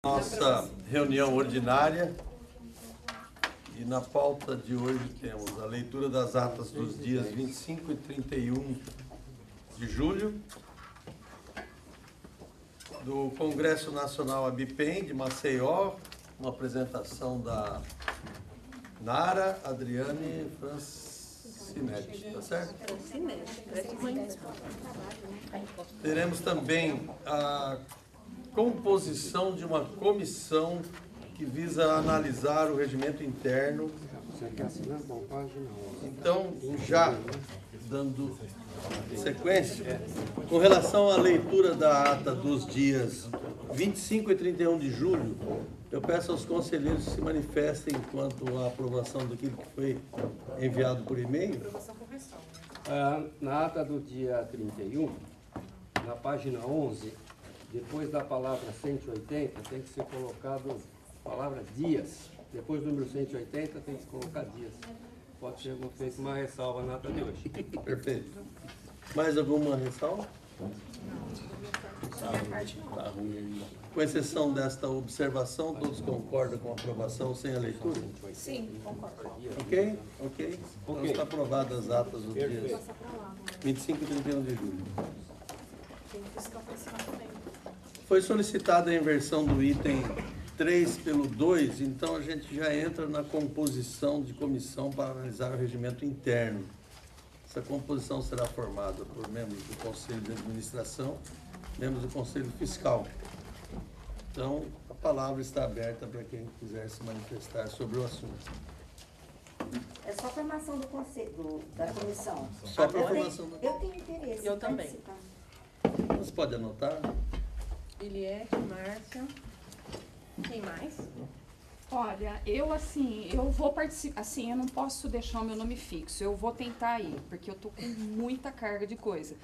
Nossa reunião ordinária, e na pauta de hoje temos a leitura das atas dos dias 25 e 31 de julho do Congresso Nacional ABIPEM de Maceió, uma apresentação da Nara Adriane Francinetti, tá certo? Teremos também a composição de uma comissão que visa analisar o regimento interno. Então, já dando sequência, com relação à leitura da ata dos dias 25 e 31 de julho, eu peço aos conselheiros que se manifestem quanto à aprovação daquilo que foi enviado por e-mail. Na ata do dia 31, na página 11, depois da palavra 180, tem que ser colocado a palavra dias. Depois do número 180, tem que se colocar dias. Pode ser feita uma ressalva na ata de hoje. Perfeito. Mais alguma ressalva? Tá ruim. Com exceção desta observação, todos concordam com a aprovação sem a leitura? Sim, concordo. Ok? Ok. Então está aprovadas as atas dos dias 25 e 31 de julho. Foi solicitada a inversão do item 3 pelo 2, então a gente já entra na composição de comissão para analisar o regimento interno. Essa composição será formada por membros do Conselho de Administração, membros do Conselho Fiscal. Então, a palavra está aberta para quem quiser se manifestar sobre o assunto. É só a formação do conselho, da comissão. Só para a formação Eu tenho interesse Eu em também. participar. Você pode anotar? Eliette, Márcia. Quem mais? Olha, eu vou participar, assim, eu não posso deixar o meu nome fixo, eu vou tentar ir, porque eu tô com muita carga de coisa.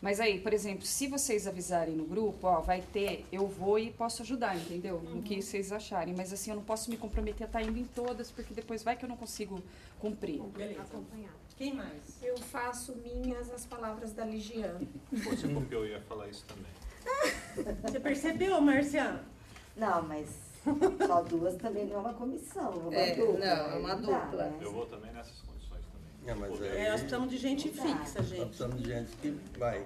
Mas aí, por exemplo, se vocês avisarem no grupo, ó, vai ter, eu vou e posso ajudar, entendeu? No que vocês acharem, mas assim, eu não posso me comprometer a estar indo em todas, porque depois vai que eu não consigo cumprir. Beleza. Quem mais? Eu faço minhas as palavras da Ligiane. Você porque eu ia falar isso também. Você percebeu, Márcia? Não, mas só duas também não é uma comissão. É uma dupla, não, é uma não dá, dupla. né? Eu vou também nessas condições também. Mas Nós precisamos de gente fixa, Nós gente. precisamos de gente que vai.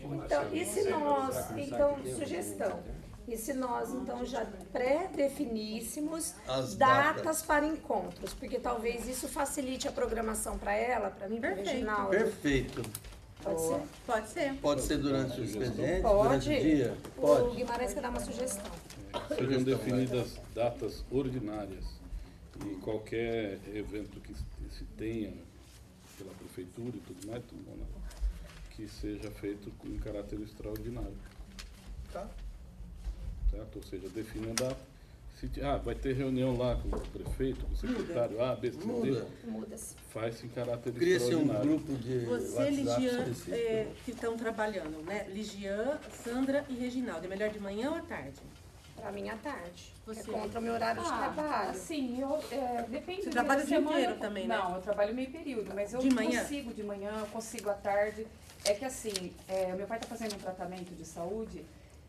Então, e se nós, então, sugestão, e se nós, então, já pré-definíssemos As datas datas. para encontros? Porque talvez isso facilite a programação para ela, para mim, para Perfeito. Reginaldo. Perfeito. Pode ser? Pode ser. Pode ser durante o expediente, Pode. durante o dia? O Pode. Guimarães quer dar uma sugestão. Sejam definidas datas ordinárias em qualquer evento que se tenha pela prefeitura e tudo mais, tudo bom, né? Que seja feito em caráter extraordinário. Tá. Certo? Ou seja, defina a data. Vai ter reunião lá com o prefeito, com o secretário A, B, C, D. Muda. Muda-se. Faz em caráter Cria-se um extraordinário. grupo de Você, WhatsApp Ligiane, específico. que estão trabalhando, né? Ligiane, Sandra e Reginaldo. É melhor de manhã ou à tarde? Para mim, à tarde. Você? É contra o meu horário de trabalho. Assim, depende Você do trabalha dia o da dia semana. inteiro também, né? Não, eu trabalho meio período, mas eu De manhã? consigo de manhã, eu consigo à tarde. É que assim, meu pai tá fazendo um tratamento de saúde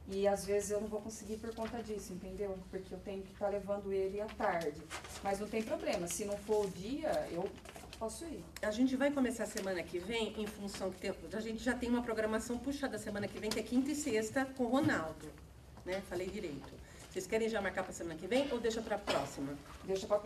e às vezes eu não vou conseguir por conta disso, entendeu? Porque eu tenho que estar levando ele à tarde. Mas não tem problema, se não for o dia, eu posso ir. A gente vai começar a semana que vem, em função que a gente já tem uma programação puxada semana que vem, que é quinta e sexta, com o Ronaldo. Né? Falei direito. Vocês querem já marcar para semana que vem ou deixa para a próxima?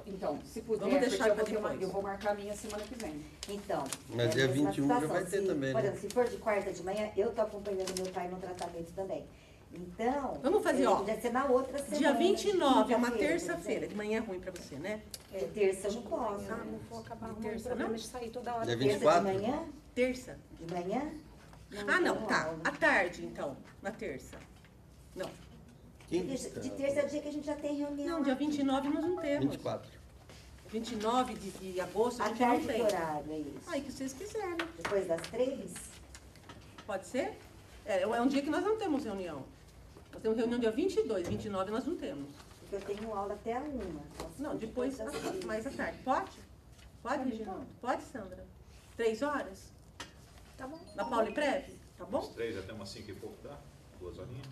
Então, se puder, Vamos deixar porque pra depois. eu vou marcar a minha semana que vem. Então, Mas é a dia mesma 21 já situação. vai ter Se, também, por né? exemplo, se for de quarta de manhã, eu tô acompanhando meu pai no tratamento também. Então, Vamos fazer, ó, podia ser na outra semana. Dia 29, é uma quinta-feira, terça-feira. De manhã é ruim para você, né? De terça eu não posso. Ah, não vou acabar arrumando terça, problema não? de sair toda hora. Dia Terça 24? de manhã? Terça? De manhã? Ah, não, tenho tá. aula. À tarde, então. Na terça. Não. De terça é o dia que a gente já tem reunião. Não, dia 29 nós não temos. 24. 29 de agosto a À gente não tarde, que tem. horário é isso? Aí que vocês quiserem. Depois das 3? Pode ser? É um dia que nós não temos reunião. Nós temos reunião dia 22, 29 nós não temos. Porque eu tenho aula até a 1. Não, depois, das 3. mais à tarde. Pode? Pode, Reginaldo? Pode, Sandra? 3 horas? Tá bom. Na Pauli Preve? Tá Uns bom? 3 até umas 5 e pouco dá? 2 horinhas?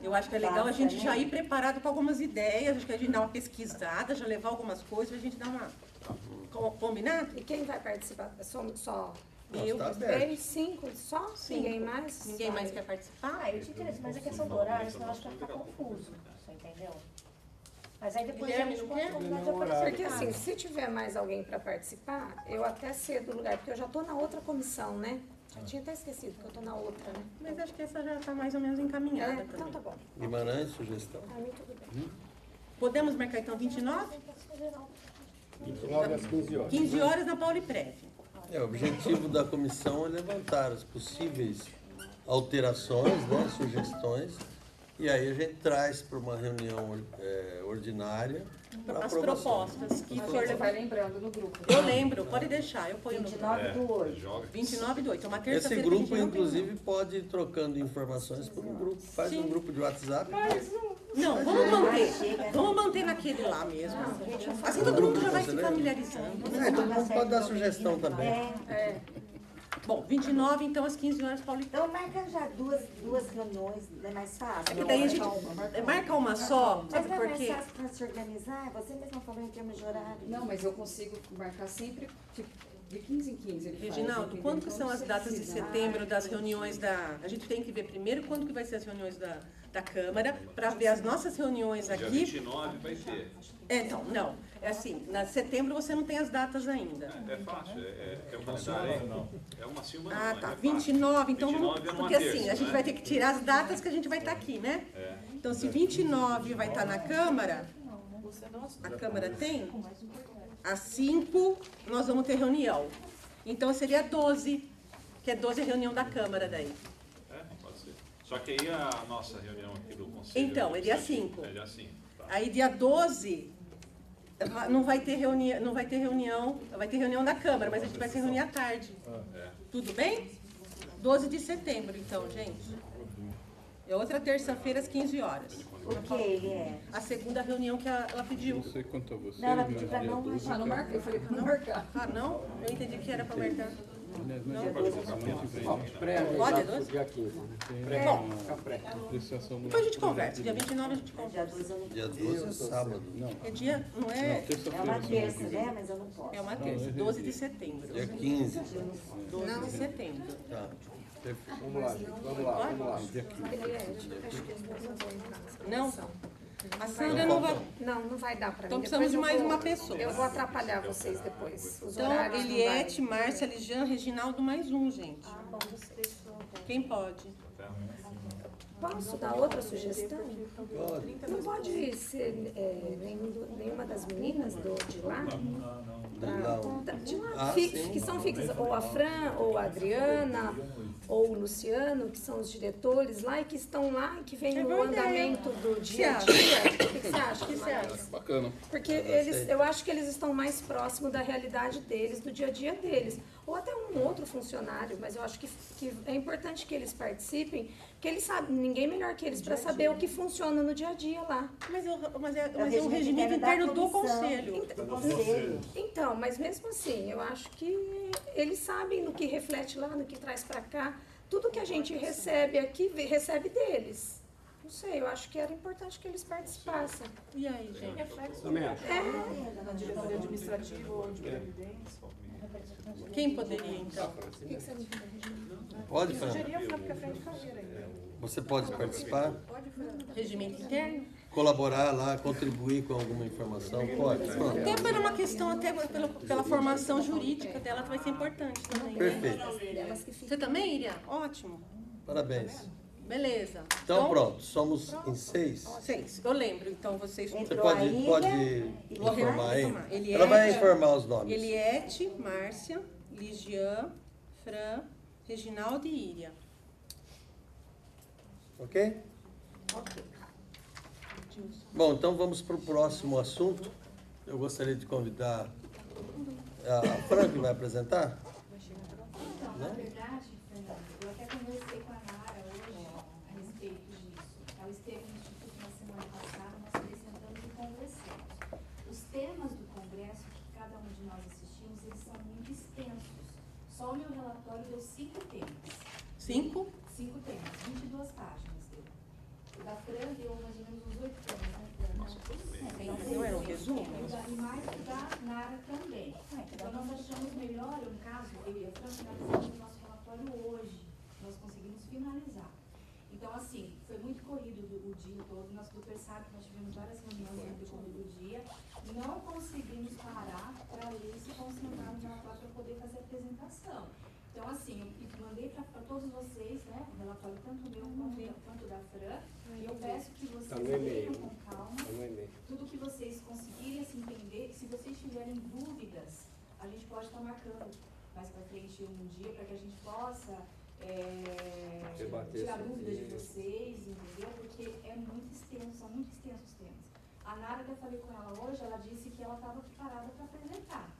Eu acho que é legal a passa, gente né? já ir preparado com algumas ideias, acho que a gente dá uma pesquisada, já levar algumas coisas, a gente dá uma... Combinado? E quem vai participar? Só Eu, Tá aberto. 3, 5, só? Cinco. Ninguém mais? Ninguém mais quer participar? Ah, eu te interessa, mas a questão do horário, senão eu acho que vai ficar confuso, você entendeu? Mas aí depois Guilherme, a gente não pode quer? combinar de Não, aparecer. Porque assim, se tiver mais alguém para participar, eu até cedo o lugar, porque eu já estou na outra comissão, né? Já tinha até esquecido que eu estou na outra, né? Mas acho que essa já está mais ou menos encaminhada Então também. tá bom. Guimarães, sugestão? Para mim tudo bem. Podemos marcar então 29? 29 às 15 horas. 15 horas na Pauliprev. O objetivo da comissão é levantar as possíveis alterações, né, sugestões, e aí a gente traz para uma reunião ordinária para As aprovação. propostas que A for gente vai levar. lembrando no grupo. Eu lembro, pode deixar, eu ponho no 29 do 8. Joga. 29 do 8. É uma Esse terça-feira que a grupo, gente não tem inclusive, pode ir trocando informações por um grupo. Faz um grupo de WhatsApp. Não, vamos manter naquele lá mesmo. Assim todo mundo já vai se familiarizando. Todo mundo pode dar sugestão também. Bom, 29, então às 15 horas, Pauliprev. Então marca já duas reuniões, é mais fácil. É que daí a gente marca uma só, Mas sabe não é por mais quê? fácil para se organizar? Você mesma falou em termos de horário. Não, mas eu consigo marcar sempre, tipo, de 15 em 15. Ele faz, Reginaldo, entendeu? quando que Então, são as se datas de precisar- setembro das reuniões da... A gente tem que ver primeiro quando que vai ser as reuniões da Câmara, para ver as nossas reuniões Dia aqui. 29 vai ter. Então, não, é assim, na setembro você não tem as datas ainda. É fácil, é um calendário aí. É uma sim, uma não. Ah, mas tá, é fácil. 29, então 29 é numa porque assim, terça, a gente né? vai ter que tirar as datas que a gente vai estar aqui, né? Então, se 29 vai estar na Câmara, a Câmara tem, às 5 nós vamos ter reunião. Então, seria 12, que é 12 a reunião da Câmara daí. É, pode ser. Só que aí a nossa reunião aqui do Conselho... Então, é dia 5. É dia 5, tá. Aí, dia 12, não vai ter reunião, vai ter reunião da Câmara, mas a gente vai se reunir à tarde. Tudo bem? 12 de setembro, então, gente. É outra terça-feira, às 15 horas. O que ele é? A segunda reunião que ela pediu. Não sei quanto a você, Não, ela mas pediu pra dia não 12 Ah, não tá- marca? Eu falei pra não marcar. Ah, não? Eu entendi que era para marcar. Aliás, não é semana que vem, né? Pode, Pré-agendado dois? pro dia 15. Né? Tem Bom. Fica pré. apreciação do Depois a gente nosso conversa. Dia projeto 29 a gente Dia conversa. 12 eu não Dia 12 é sábado. Não, É dia, não não, é? terça-feira. É uma semana terça, que vem. né? Mas eu não posso. É uma terça, 12 de setembro. Dia 15. 12 de setembro. Tá. Perfeito. Vamos lá, gente. Vamos lá. Dia 15. Não? A Sandra não vai... Não vai dar para Então mim. precisamos Depois de eu mais vou- uma pessoa. Eu vou atrapalhar vocês depois. Os Então, horários não Eliette, vai. Márcia, Lijan, Reginaldo, mais um, gente. Quem pode? Posso dar outra sugestão? Pode. Não pode ser nenhuma das meninas de lá? Não. De lá, Ah, sim. que são fixas, ou a Fran, ou a Adriana, ou o Luciano, que são os diretores lá e que estão lá, que vem É no boa ideia. andamento do dia a você dia. O que você acha? O que você acha? Bacana. Porque eu acho que eles estão mais próximos da realidade deles, do dia a dia deles. Ou até um outro funcionário, mas eu acho que é importante que eles participem, porque eles sabem, ninguém melhor que eles para saber o que funciona no dia a dia lá. Mas é o um regimento interno do Conselho. Do conselho. Então, mas mesmo assim, eu acho que eles sabem no que reflete lá, no que traz para cá. Tudo que a gente recebe aqui, recebe deles. Não sei, eu acho que era importante que eles participassem. E aí, gente? Também acho. Na diretoria administrativa ou de previdência. Quem poderia, então? O que você me fala? Pode, Fran? Sugeria ficar para frente de carreira ainda. Você pode participar? Regimento interno? Colaborar lá, contribuir com alguma informação? Pode. Pronto. Até por uma questão, até pela formação jurídica dela, vai ser importante também. Né? Perfeito. Você também, Iria? Ótimo. Parabéns. Beleza. Então pronto, somos em 6. 6. Eu lembro, então vocês... Você Entrou pode, a Ilha pode e informar aí? informar. Eliette. Ela vai informar os nomes. Eliette, Márcia, Ligian, Fran, Reginaldo e Iria. Ok? Bom, então vamos para o próximo assunto. Eu gostaria de convidar a Fran, que vai apresentar. Então, na verdade, Fernanda, eu até conversei com a Nara hoje a respeito disso. Ela esteve no Instituto na semana passada, nós apresentamos e conversamos. Os temas do congresso que cada um de nós assistimos, eles são muito extensos. Só o meu relatório deu 5 temas. 5? 5 temas, 22 páginas deu. O da nós achamos melhor, no caso, eu e a Fran finalizamos o nosso relatório hoje. Nós conseguimos finalizar. Então, assim, foi muito corrido o dia todo. Nós do sabe que nós tivemos várias reuniões no decorrer do dia. Não conseguimos parar para ler e se concentrar no relatório para poder fazer a apresentação. Então, assim, eu mandei para todos vocês, né, o relatório tanto meu quanto da Fran. E eu peço que vocês leiam com calma tudo que vocês conseguirem assim, entender. Se vocês tiverem dúvidas, a gente pode estar marcando mais para frente um dia para que a gente possa tirar dúvidas de vocês, entendeu? Porque é muito extenso, são muito extensos os temas. A Nara, que eu falei com ela hoje, ela disse que ela estava preparada para apresentar.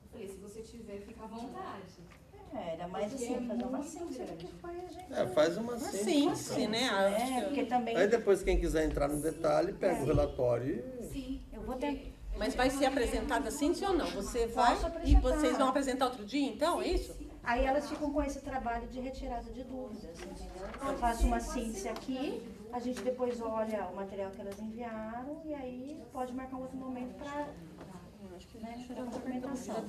Eu falei, se você tiver, fica à vontade. Era mais assim, fazer uma síntese do que foi a gente. Faz uma síntese, né? Porque também... Aí depois, quem quiser entrar no detalhe, pega o relatório e... Sim, eu vou ter... Mas vai ser apresentada síntese ou não? Você vai e vocês vão apresentar outro dia, então? É isso? Aí elas ficam com esse trabalho de retirada de dúvidas, entendeu? Eu faço uma síntese aqui, a gente depois olha o material que elas enviaram e aí pode marcar um outro momento para complementação.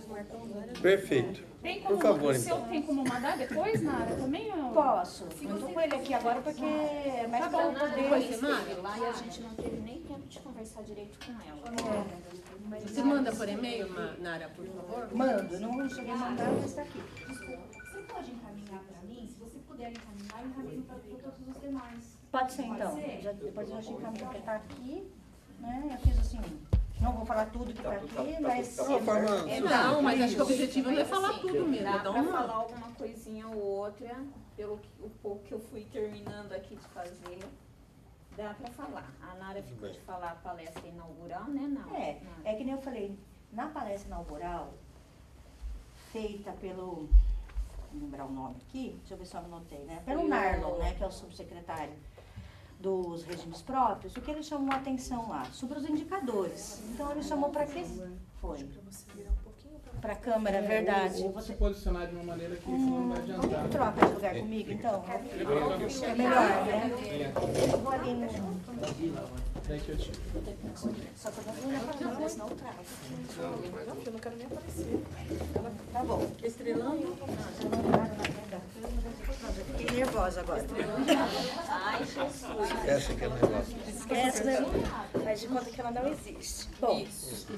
Perfeito. Por favor, o seu tem como mandar depois, Nara, também? Ou... Posso. Eu tô com ele aqui agora porque é mais para eu poder... Depois você manda? Lá e a gente não teve nem tempo de conversar direito com ela. Você manda por e-mail, Nara, por favor? Mando, não cheguei a mandar, mas está aqui. Desculpa, você pode encaminhar para mim? Se você puder encaminhar, eu encaminho para todos os demais. Pode ser, então. Depois eu achei que a está aqui, né? Eu fiz assim, não vou falar tudo que está aqui, mas... Não, mas acho que o objetivo não é falar tudo mesmo. Dá para falar alguma coisinha ou outra, pelo o pouco que eu fui terminando aqui de fazer. Dá para falar. A Nara ficou de falar a palestra inaugural, né? Não. É que nem eu falei, na palestra inaugural, feita pelo, vou lembrar o nome aqui, deixa eu ver se eu anotei, né? Pelo Narlon, né, que é o subsecretário dos regimes próprios, o que ele chamou a atenção lá? Sobre os indicadores. Então ele chamou para quê? Foi. Para a câmera, é verdade. Ou se posicionar de uma maneira que não vai adiantar. Troca de lugar comigo, então? É melhor, né? Eu vou ali no... Só que eu não vou olhar pra câmera, senão eu travo. Não, eu não quero nem aparecer. Tá bom. Estrelando? Eu fiquei nervosa agora. Ai, Jesus. Esquece que é negócio. Esquece, né? Faz de conta que ela não existe. Bom,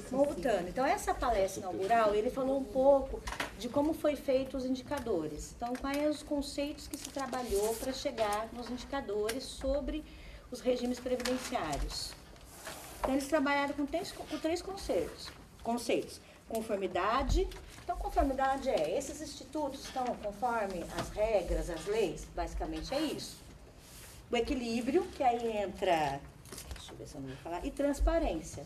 voltando. Então, essa palestra inaugural, ele falou um pouco de como foi feito os indicadores. Então, quais os conceitos que se trabalhou para chegar nos indicadores sobre os regimes previdenciários. Então, eles trabalharam com três conceitos. Conformidade. Então, conformidade esses institutos estão conforme as regras, as leis, basicamente é isso. O equilíbrio, que aí entra, deixa eu ver se eu não vou falar, e transparência.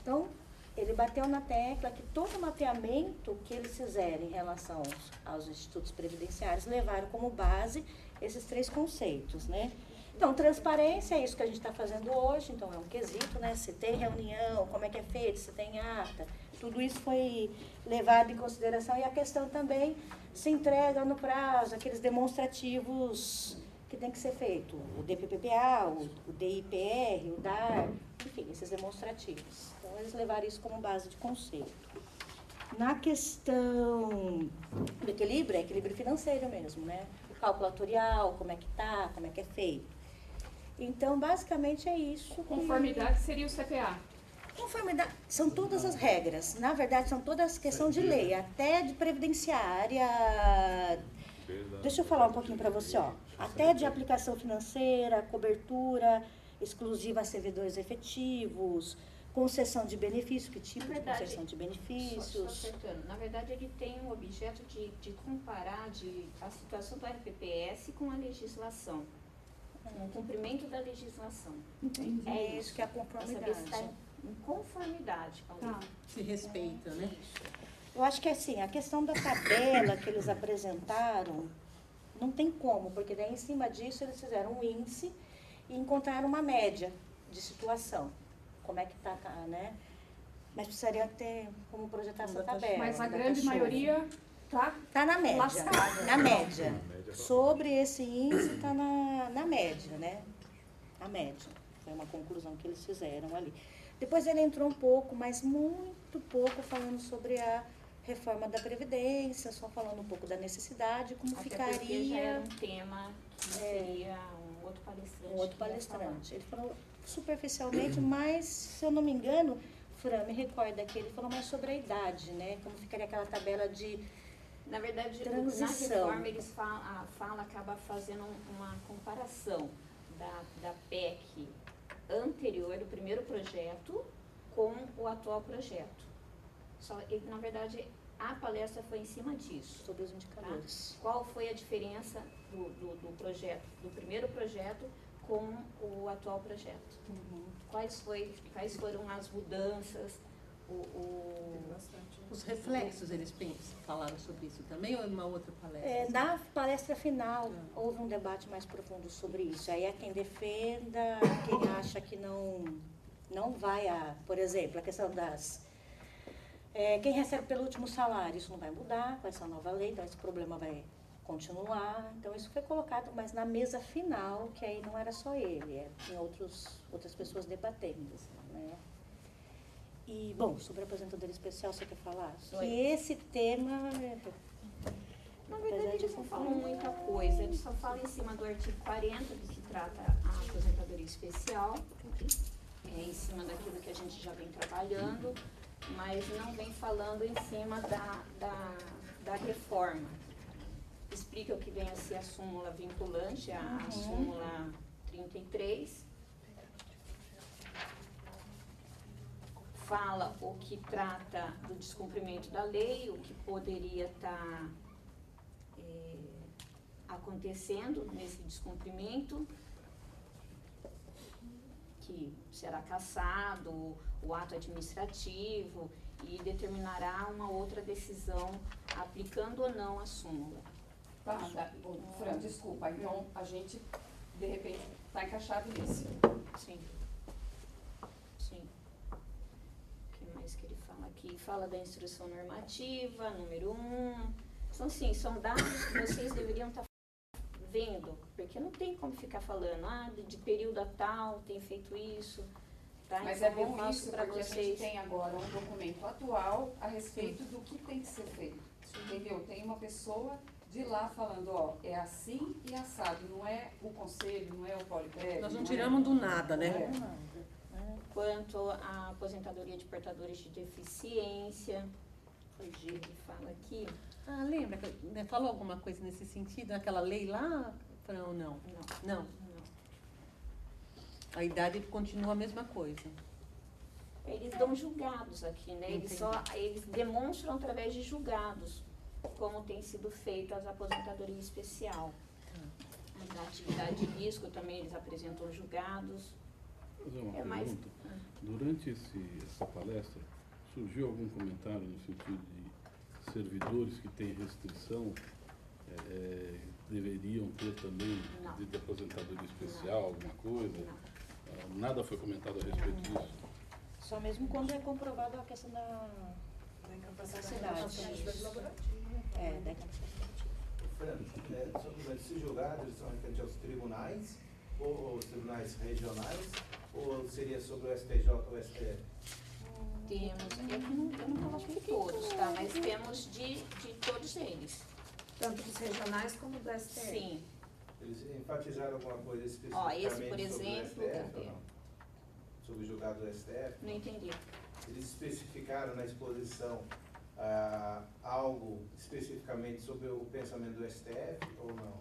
Então, ele bateu na tecla que todo o mapeamento que eles fizeram em relação aos institutos previdenciários levaram como base esses três conceitos, né? Então, transparência é isso que a gente está fazendo hoje, então é um quesito, né? Se tem reunião, como é que é feito, se tem ata, tudo isso foi levado em consideração. E a questão também se entrega no prazo, aqueles demonstrativos que tem que ser feito, o DPPPA, o DIPR, o DAR, enfim, esses demonstrativos. Então, eles levaram isso como base de conceito. Na questão do equilíbrio, é equilíbrio financeiro mesmo, né? O cálculo atuarial, como é que tá, como é que é feito. Então, basicamente é isso. Conformidade seria o CPA. Conformidade, são todas as regras. Na verdade, são todas questão de lei, até de previdenciária. Deixa eu falar um pouquinho para você, ó. Até de aplicação financeira, cobertura exclusiva a servidores efetivos, concessão de benefícios, que tipo de concessão de benefícios? Na verdade, ele tem o objeto de comparar a situação do RPPS com a legislação, o cumprimento da legislação. Entendi. É isso que é a conformidade. Saber se está em conformidade com a lei. Se respeita, né? Eu acho que assim, a questão da tabela que eles apresentaram, não tem como, porque daí em cima disso eles fizeram um índice e encontraram uma média de situação. Como é que está, né? Mas precisaria ter como projetar essa tabela. Mas a grande maioria está na média. Lascada. Na média. Sobre esse índice está na média, né? Na média. Foi uma conclusão que eles fizeram ali. Depois ele entrou um pouco, mas muito pouco, falando sobre a reforma da Previdência, só falando um pouco da necessidade, como Até porque já era ficaria um tema que seria um outro palestrante. um outro que ia palestrante. Ele falou superficialmente, mas, se eu não me engano, Fran, me recorda que ele falou mais sobre a idade, né? Como ficaria aquela tabela de Na verdade, transição. na reforma, eles a fala acaba fazendo uma comparação da PEC anterior, do primeiro projeto, com o atual projeto. Na verdade, a palestra foi em cima disso. Sobre os indicadores. Tá? Qual foi a diferença do projeto, do primeiro projeto com o atual projeto? Quais foram as mudanças? Os reflexos, eles falaram sobre isso também, ou é uma outra palestra? Na palestra final, houve um debate mais profundo sobre isso. Aí há quem defenda, quem acha que não vai por exemplo, a questão das... quem recebe pelo último salário, isso não vai mudar com essa nova lei, então esse problema vai continuar. Então isso foi colocado, mas na mesa final, que aí não era só ele, tinha outras pessoas debatendo, né? E, bom, sobre a aposentadoria especial, você quer falar? Que esse tema... Na verdade, eles não falam muita coisa, eles só falam em cima do artigo 40, do que trata a aposentadoria especial, em cima daquilo que a gente já vem trabalhando, mas não vem falando em cima da reforma. Explica o que vem a ser a súmula vinculante, a súmula 33. Fala o que trata do descumprimento da lei, o que poderia estar acontecendo nesse descumprimento, que será cassado o ato administrativo e determinará uma outra decisão aplicando ou não a súmula. Tá, Fran, desculpa, então a gente, de repente, está encaixado nisso. Sim. Sim. O que mais que ele fala aqui? Fala da instrução normativa, número 1. São dados que vocês deveriam estar vendo, porque não tem como ficar falando, de período a tal, tem feito isso. Tá? Mas então, é bom isso para porque vocês. a gente tem agora um documento atual a respeito do que tem que ser feito. Entendeu? Tem uma pessoa de lá falando, é assim e assado, não é o conselho, não é o Polipred. Nós não tiramos do nada, né? Quanto à aposentadoria de portadores de deficiência, o Gil que fala aqui. Lembra que falou alguma coisa nesse sentido, naquela lei lá? Não, não. Não. A idade continua a mesma coisa. Eles dão julgados aqui, né? Eles demonstram através de julgados como tem sido feita a aposentadoria especial. Na atividade de risco também eles apresentam julgados. Vou fazer uma pergunta. Durante essa palestra, surgiu algum comentário no sentido de servidores que têm restrição deveriam ter também de aposentadoria especial, alguma coisa? Não. Nada foi comentado a respeito disso? Só mesmo quando é comprovado a questão da incapacidade. Da incapacidade. Sobre esses julgados, eles são referentes aos tribunais, ou os tribunais regionais, ou seria sobre o STJ ou o STF? Temos, eu não coloquei todos, tá? Mas temos de todos eles. Tanto dos regionais como do STF? Sim. Eles enfatizaram alguma coisa especificamente esse, por exemplo, sobre o STF ou não? Sobre o julgado do STF? Não entendi. Eles especificaram na exposição algo especificamente sobre o pensamento do STF ou não?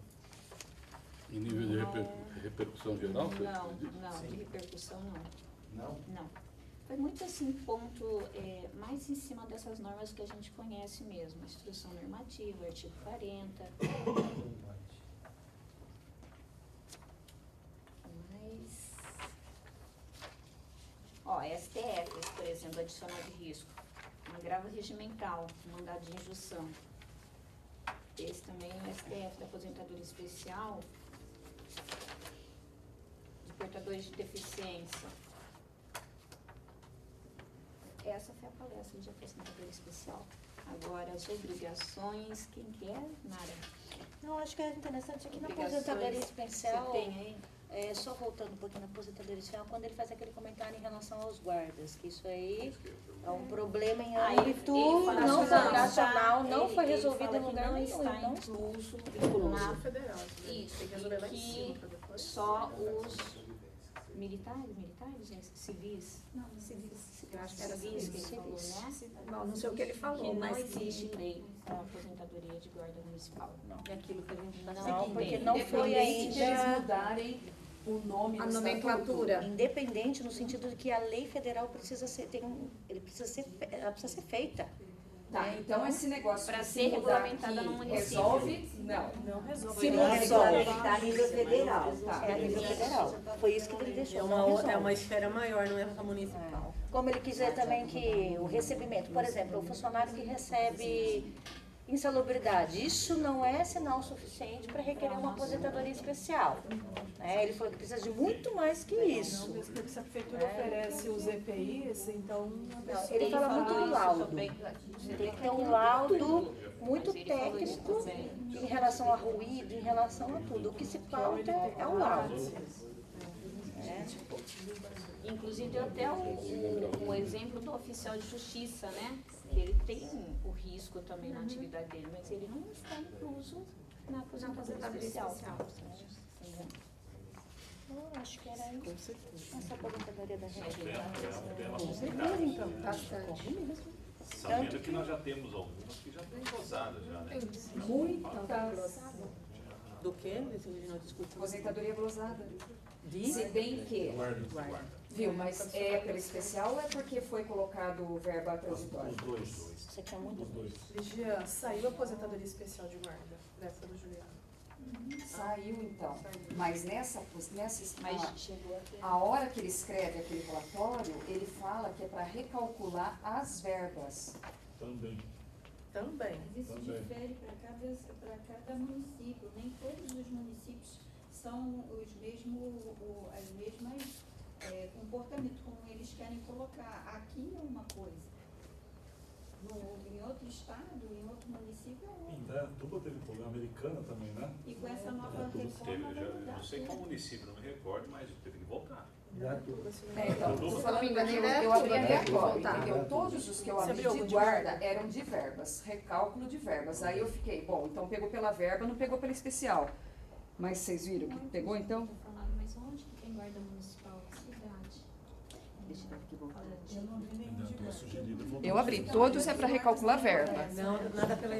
Em nível de repercussão geral? Não, de repercussão não. Não? Foi muito assim, ponto mais em cima dessas normas que a gente conhece mesmo. Instrução normativa, artigo 40. STF, por exemplo, adicional de risco. Um agravo regimental, mandado de injunção. Esse também é o STF da aposentadoria especial de portadores de deficiência. Essa foi a palestra de aposentadoria especial. Agora, as obrigações, quem quer? Nara? Não, acho que é interessante aqui na aposentadoria especial. Você tem aí? só voltando um pouquinho na aposentadoria inicial, quando ele faz aquele comentário em relação aos guardas, que isso aí é um problema em âmbito não nacional, não foi resolvido em lugar não nenhum. está Então, incluso Na federal. Isso, Tem que resolver lá em cima que pra depois. só os militares, gente, civis, Eu acho que era civis que ele civis. falou, né? Não sei o que ele falou, Que não mas existe lei para aposentadoria de guarda municipal. É aquilo que a gente está não, seguindo. porque não foi Independente de eles ainda mudarem o nome a do nomenclatura. independente no sentido de que a lei federal precisa ser, ela precisa ser feita. Tá, então esse negócio Pra de ser se mudar regulamentada aqui no município. resolve? Não. Não resolve. Se Não não resolve, está a nível federal. é a nível federal. Foi isso que ele deixou. É não resolve. uma esfera maior, não é só municipal. Como ele quiser também que o recebimento, por exemplo, o funcionário que recebe insalubridade, isso não é sinal suficiente para requerer uma aposentadoria especial. Ele falou que precisa de muito mais que isso. Não, mesmo que se a prefeitura oferece os EPIs, então a Não, pessoa... ele fala muito em laudo. também. Tem que ter um laudo muito técnico em relação a ruído, em relação a tudo. O que se pauta é o laudo. Inclusive deu até o exemplo do oficial de justiça, né? Que ele tem o risco também na atividade dele, mas ele não está incluso na aposentadoria especial. Eu acho que era isso. Essa aposentadoria da gente. Com certeza, então, bastante. Sabendo que nós já temos algumas que já têm gozado já, né? Muitas. Do que? Desculpa. Aposentadoria glosada. De? Se bem que, Guarda. viu, mas é pela especial ou é porque foi colocado o verbo transitório? Os dois. Você tinha muito dois. Vigia, saiu a aposentadoria especial de guarda, dessa do Juliano. Saiu então. Mas nessa Mas chegou até... a hora que ele escreve aquele relatório, ele fala que é para recalcular as verbas. Também. Mas isso difere para cada município. Nem todos os municípios são os mesmos comportamentos, como eles querem colocar. Aqui é uma coisa. Em outro estado, em outro município é outra. Indaiatuba teve problema, Americana também, né? E com essa nova reforma vai Eu mudar não sei qual tudo. município, não me recordo, mas teve que voltar. Então, tô falando eu abri aleatório, entendeu? Todos os que eu abri de guarda eram de verbas, recálculo de verbas. Aí eu fiquei, bom, então pegou pela verba, não pegou pela especial. Mas vocês viram que pegou então? Tô falando, mas onde que tem guarda municipal? Que cidade? Deixa eu aqui voltar. Eu não vi nenhum de guarda. Eu abri, todos é para recalcular verba. Não, nada pela...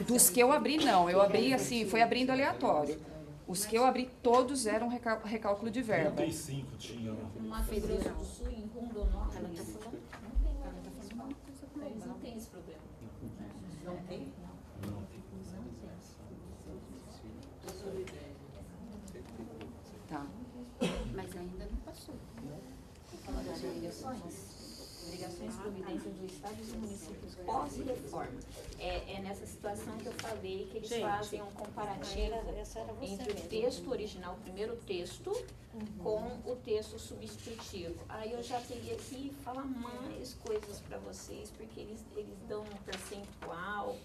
Dos que eu abri, não. Eu abri assim, foi abrindo aleatório. Os que eu abri, todos eram recálculo de verba. 35 tinha. No Mato Grosso do Sul, em Rondonópolis, não tem guarda municipal. Eles não tem esse problema. Não tem? Tá. Mas ainda não passou. Falando das obrigações e providências do Estado e dos municípios pós-reforma. É nessa situação que eu falei que eles fazem um comparativo entre o texto original, o primeiro texto, com o texto substitutivo. Aí eu já teria que falar mais coisas para vocês, porque eles dão um percentual.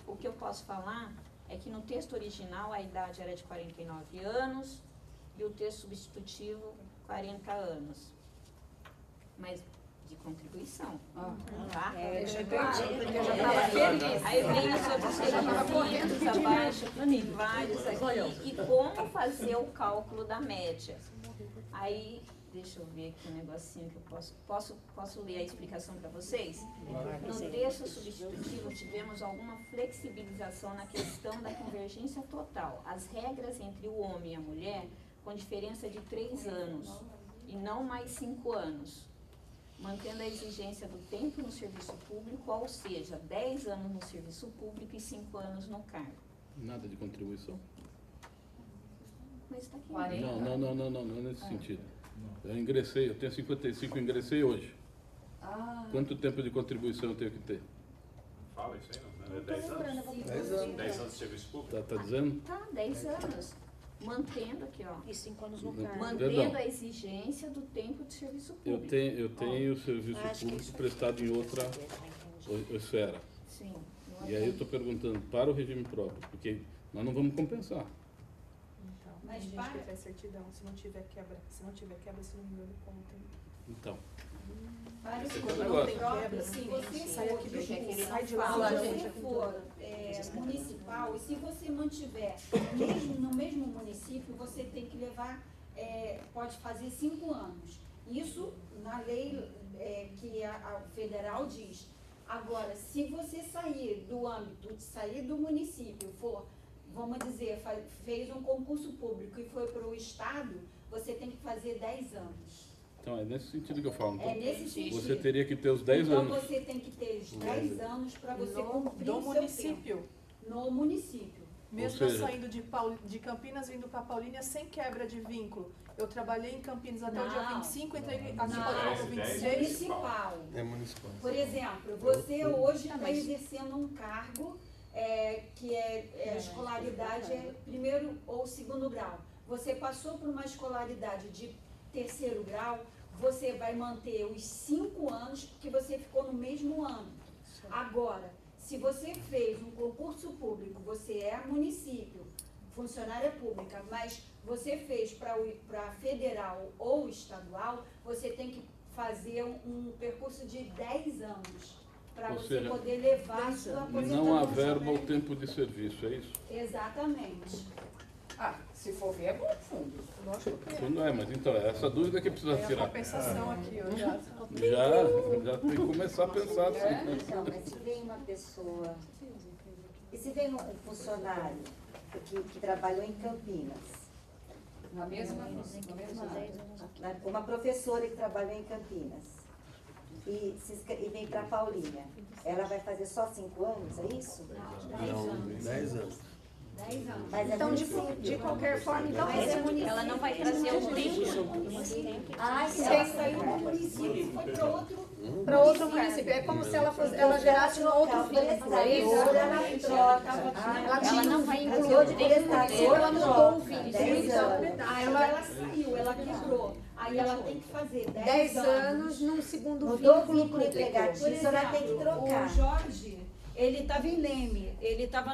O que eu posso falar é que no texto original a idade era de 49 anos e o texto substitutivo 40 anos. Mas de contribuição, tá? Deixa claro, porque eu já estava feliz. Aí vem os outros requisitos abaixo, tem vários aqui, e como fazer o cálculo da média. Aí, deixa eu ver aqui um negocinho que eu posso ler a explicação para vocês? No texto substitutivo tivemos alguma flexibilização na questão da convergência total. As regras entre o homem e a mulher com diferença de 3 anos e não mais 5 anos. Mantendo a exigência do tempo no serviço público, ou seja, 10 anos no serviço público e 5 anos no cargo. Nada de contribuição? Mas está aqui. Não é nesse sentido. Eu ingressei, eu tenho 55, eu ingressei hoje. Quanto tempo de contribuição eu tenho que ter? Fala isso aí, não? É 10 anos? 10 anos. 10 anos de serviço público? Tá dizendo? Tá, 10 anos. Mantendo aqui, ó. E 5 anos no cargo. Mantendo a exigência do tempo de serviço público. Eu tenho serviço público prestado em outra esfera. Sim. E aí eu estou perguntando para o regime próprio, porque nós não vamos compensar. Mas gente para... que faz certidão, se não tiver quebra, se não me engano, conta. Então. Para Esse o é o não negócio. tem quebra, Se sim, você sai aqui do sai de lá. Se você for municipal, e se você mantiver no mesmo município, você tem que levar, pode fazer 5 anos. Isso na lei que a federal diz. Agora, se você sair do âmbito, sair do município, vamos dizer, fez um concurso público e foi para o estado, você tem que fazer 10 anos. Então, é nesse sentido que eu falo. Então, É nesse sentido. você teria que ter os 10 anos. Então, você tem que ter os 10 anos para você cumprir Do o seu município. tempo. No município. Mesmo Ou seja, saindo de Campinas, vindo para Paulínia, sem quebra de vínculo. Eu trabalhei em Campinas até o dia 25, entrei aqui em Paulínia no 26. Municipal. É municipal. Por exemplo, você hoje está exercendo um cargo que a escolaridade é primeiro ou segundo grau. Você passou por uma escolaridade de terceiro grau, você vai manter os 5 anos que você ficou no mesmo ano. Agora, se você fez um concurso público, você é município, funcionária pública, mas você fez para federal ou estadual, você tem que fazer um percurso de 10 anos para Ou você seja, poder levar a sua aposentadoria. não há verba ao tempo de serviço, é isso? Exatamente. Se for ver, é bom fundo. Lógico que Fundo mas então, essa dúvida que precisa é a tirar. compensação aqui, ó. Já tem que começar a pensar assim. Então, mas se vem uma pessoa, e se vem um funcionário que trabalhou em Campinas, uma professora que trabalhou em Campinas, e vem para Paulínia, ela vai fazer só 5 anos, é isso? Não, 10 anos. 10 anos. Mas é Então, município. de qualquer forma, então Mas é município. Ela não vai trazer o tempo. Se ela saiu do município e foi para outro. Para outro município. É como se ela gerasse um outro vínculo. É isso? Ela não vai incluir Ela Ela mudou o vínculo. 10 anos. Ela saiu, ela quebrou. Aí ela tem que fazer 10 anos num segundo Mudou o vínculo vínculo empregatício, ela tem que trocar. O Jorge, ele estava em Leme, ele estava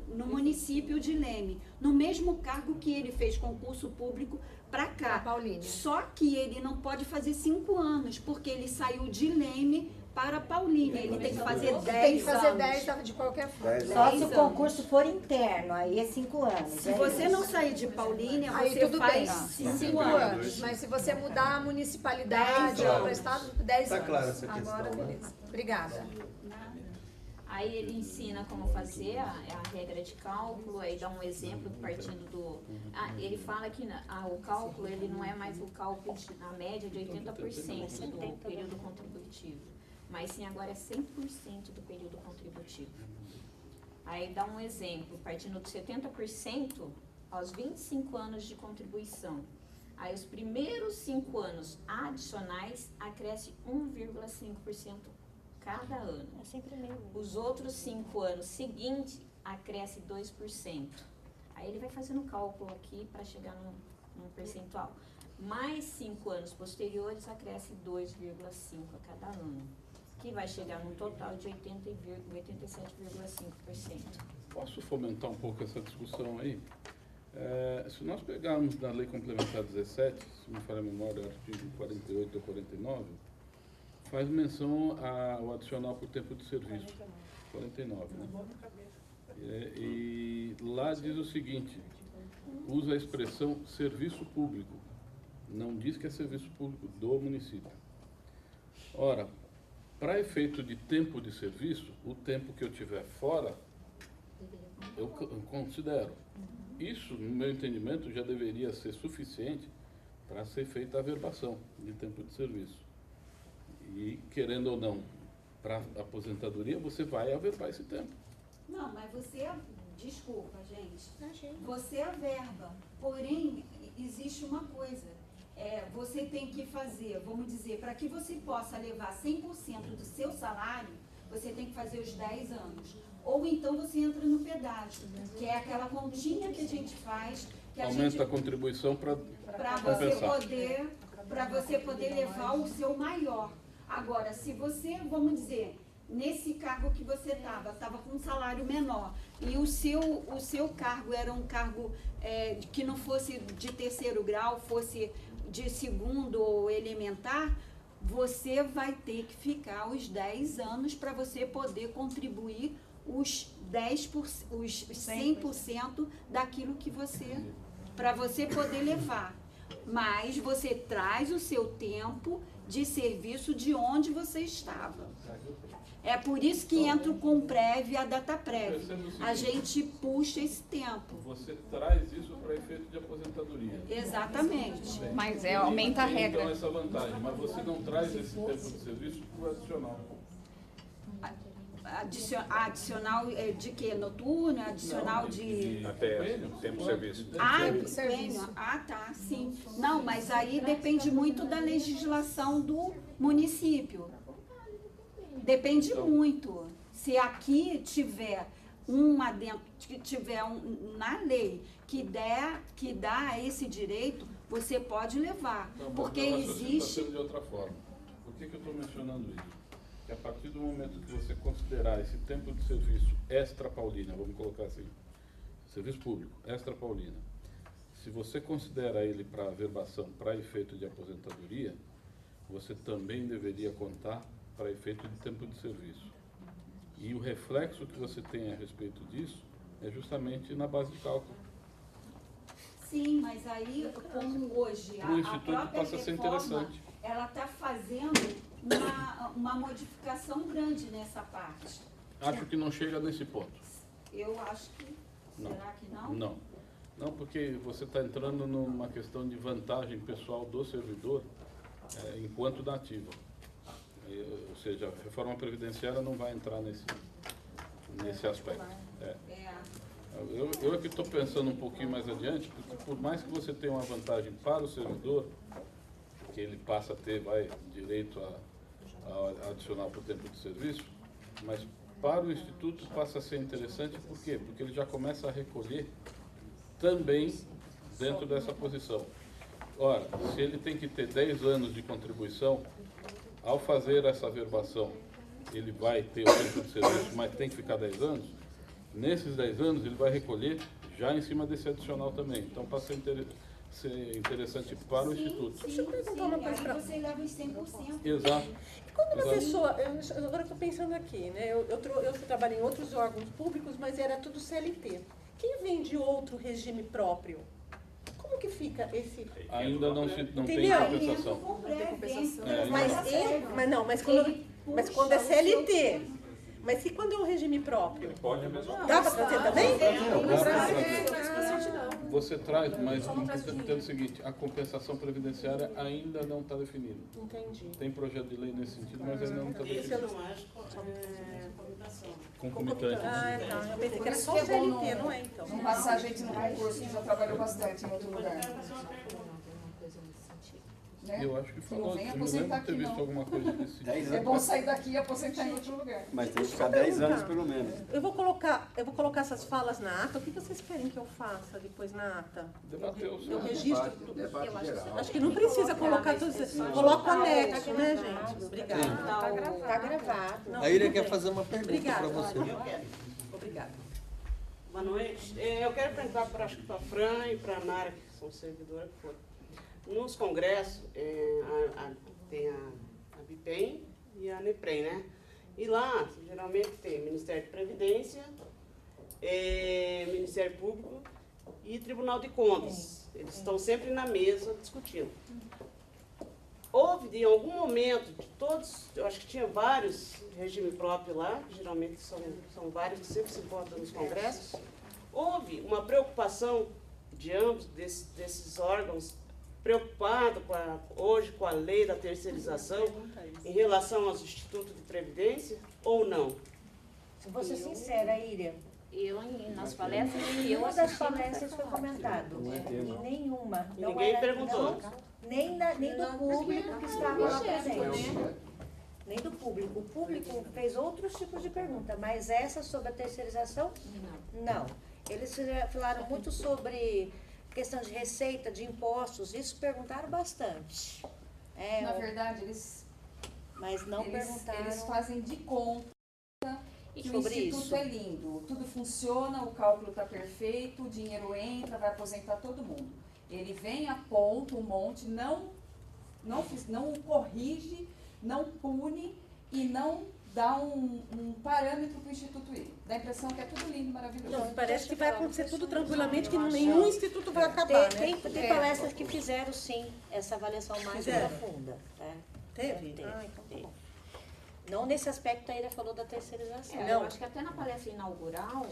no município de Leme, no mesmo cargo que ele fez concurso público para cá. Paulínia. Só que ele não pode fazer 5 anos, porque ele saiu de Leme para Paulínia. Ele tem que fazer 10 anos. Tem que fazer 10 de qualquer forma. Só se o concurso for interno, aí é 5 anos. Se você não sair de Paulínia, Aí você tudo faz bem, 5 anos. Mas se você mudar a municipalidade 10 ou para estado, 10 Tá anos. clara essa questão, Agora, né? beleza. Obrigada. Aí ele ensina como fazer a regra de cálculo, aí dá um exemplo partindo do... ele fala que o cálculo ele não é mais o cálculo na média de 80% do período contributivo, mas sim agora é 100% do período contributivo. Aí dá um exemplo, partindo de 70% aos 25 anos de contribuição. Aí os primeiros 5 anos adicionais acresce 1,5% cada ano. É sempre meio. Os outros 5 anos seguintes acresce 2%. Aí ele vai fazendo cálculo aqui para chegar num percentual. Mais 5 anos posteriores acresce 2,5% a cada ano, que vai chegar num total de 87,5%. Posso fomentar um pouco essa discussão aí? Se nós pegarmos na Lei Complementar 17, se não me falha a memória, artigo 48 ou 49, faz menção ao adicional por tempo de serviço. 49, né? E lá diz o seguinte, usa a expressão serviço público. Não diz que é serviço público do município. Ora, para efeito de tempo de serviço, o tempo que eu tiver fora, eu considero. Isso, no meu entendimento, já deveria ser suficiente para ser feita a averbação de tempo de serviço. E, querendo ou não, para aposentadoria, você vai averbar esse tempo. Não, mas você, desculpa, gente, você averba, porém, existe uma coisa, você tem que fazer, vamos dizer, para que você possa levar 100% do seu salário, você tem que fazer os 10 anos. Ou então você entra no pedágio, que é aquela continha que a gente faz, que Aumenta a contribuição para você poder levar o seu maior. Agora, se você, vamos dizer, nesse cargo que você estava com um salário menor, e o seu cargo era um cargo que não fosse de terceiro grau, fosse de segundo ou elementar, você vai ter que ficar os 10 anos para você poder contribuir os 100% daquilo que você, para você poder levar. Mas você traz o seu tempo de serviço de onde você estava. É por isso que entra com prévio e a data prévia. A gente puxa esse tempo. Você traz isso para efeito de aposentadoria. Exatamente. Mas aumenta a regra. Então, essa vantagem, mas você não traz esse tempo de serviço para o adicional. Adicional de quê? Noturno? Adicional de... Até tempo de serviço. Prêmio. Tá, sim. Não, mas aí depende muito da legislação do município. Depende muito. Se aqui tiver na lei que dá esse direito, você pode levar. Não, porque existe... existe... de outra forma. Por que eu estou mencionando isso? Que a partir do momento que você considerar esse tempo de serviço extra-paulina, vamos colocar assim, serviço público, extra-paulina, se você considera ele para averbação, para efeito de aposentadoria, você também deveria contar para efeito de tempo de serviço. E o reflexo que você tem a respeito disso é justamente na base de cálculo. Sim, mas aí, como hoje O Instituto passa a ser interessante. Ela está fazendo uma modificação grande nessa parte. Acho que não chega nesse ponto. Eu acho que... Não. Será que não? Não. Não, porque você está entrando numa questão de vantagem pessoal do servidor enquanto da ativa. Ou seja, a reforma previdenciária não vai entrar nesse aspecto. Eu é que estou pensando um pouquinho mais adiante, porque por mais que você tenha uma vantagem para o servidor, que ele passa a ter direito a adicional para o tempo de serviço, mas para o Instituto passa a ser interessante, por quê? Porque ele já começa a recolher também dentro dessa posição. Ora, se ele tem que ter 10 anos de contribuição, ao fazer essa averbação, ele vai ter o tempo de serviço, mas tem que ficar 10 anos, nesses 10 anos ele vai recolher já em cima desse adicional também. Então passa a ser interessante para o Instituto. Deixa eu perguntar uma coisa para você. Leva os 100%. Exato. E quando uma pessoa, agora estou pensando aqui, né? Eu trabalhei em outros órgãos públicos, mas era tudo CLT. Quem vem de outro regime próprio? Como que fica esse... Ainda não tem compensação. Não tem compensação. Mas quando é CLT... Mas e quando é um regime próprio? Pode mesmo. Dá para trazer também? Você traz, mas entendo o seguinte, a compensação previdenciária ainda não está definida. Entendi. Tem projeto de lei nesse sentido, mas ainda não está definido. Esse eu não acho concomitante. Concomitante. Tá. Eu pensei que era só CLT, não é então? Não passar a gente no concurso, que já trabalhou bastante em outro lugar. Eu acho que falou. Não vem Eu me aposentar lembro de ter aqui, visto não. alguma coisa desse tipo. É bom sair daqui e aposentar em outro lugar. Mas tem que ficar 10 anos pelo menos. Eu vou colocar essas falas na ata. O que vocês querem que eu faça depois na ata? Eu registro tudo. Eu acho que não precisa colocar tudo isso. Coloca o anexo, né, gente? Obrigada. Tá gravado. A Ira quer fazer uma pergunta para você. Obrigada. Boa noite. Eu quero perguntar para a Fran e para a Nara, que são servidoras que foram. Nos congressos, tem a BIPEM e a NEPREM, né? E lá, geralmente, tem Ministério de Previdência, Ministério Público e Tribunal de Contas. Eles estão sempre na mesa discutindo. Houve, em algum momento, de todos, eu acho que tinha vários regimes próprios lá, que geralmente são vários que sempre se votam nos congressos, houve uma preocupação de ambos desses órgãos preocupado hoje com a lei da terceirização em relação aos institutos de previdência ou não? Vou ser sincera, Íria. Nas palestras Nenhuma das palestras foi comentado. Em nenhuma. Ninguém perguntou. Nem do público que estava lá presente. Nem do público. O público fez outros tipos de pergunta, mas essa sobre a terceirização, não. Eles falaram muito sobre questão de receita, de impostos, isso perguntaram bastante. Na verdade, eles perguntaram. Eles fazem de conta. que o Sobre Instituto isso. é lindo, tudo funciona, o cálculo está perfeito, o dinheiro entra, vai aposentar todo mundo. Ele vem, aponta um monte, não corrige, não pune e não dá um parâmetro para o Instituto ir. Dá a impressão que é tudo lindo, maravilhoso. Não, parece que vai acontecer tudo tranquilamente, que nenhum instituto vai acabar, né? Tem palestras que fizeram, sim, essa avaliação mais profunda. Tá? Teve? Teve. Ah, então tá bom. Não nesse aspecto, a Ira falou da terceirização. Eu acho que até na palestra inaugural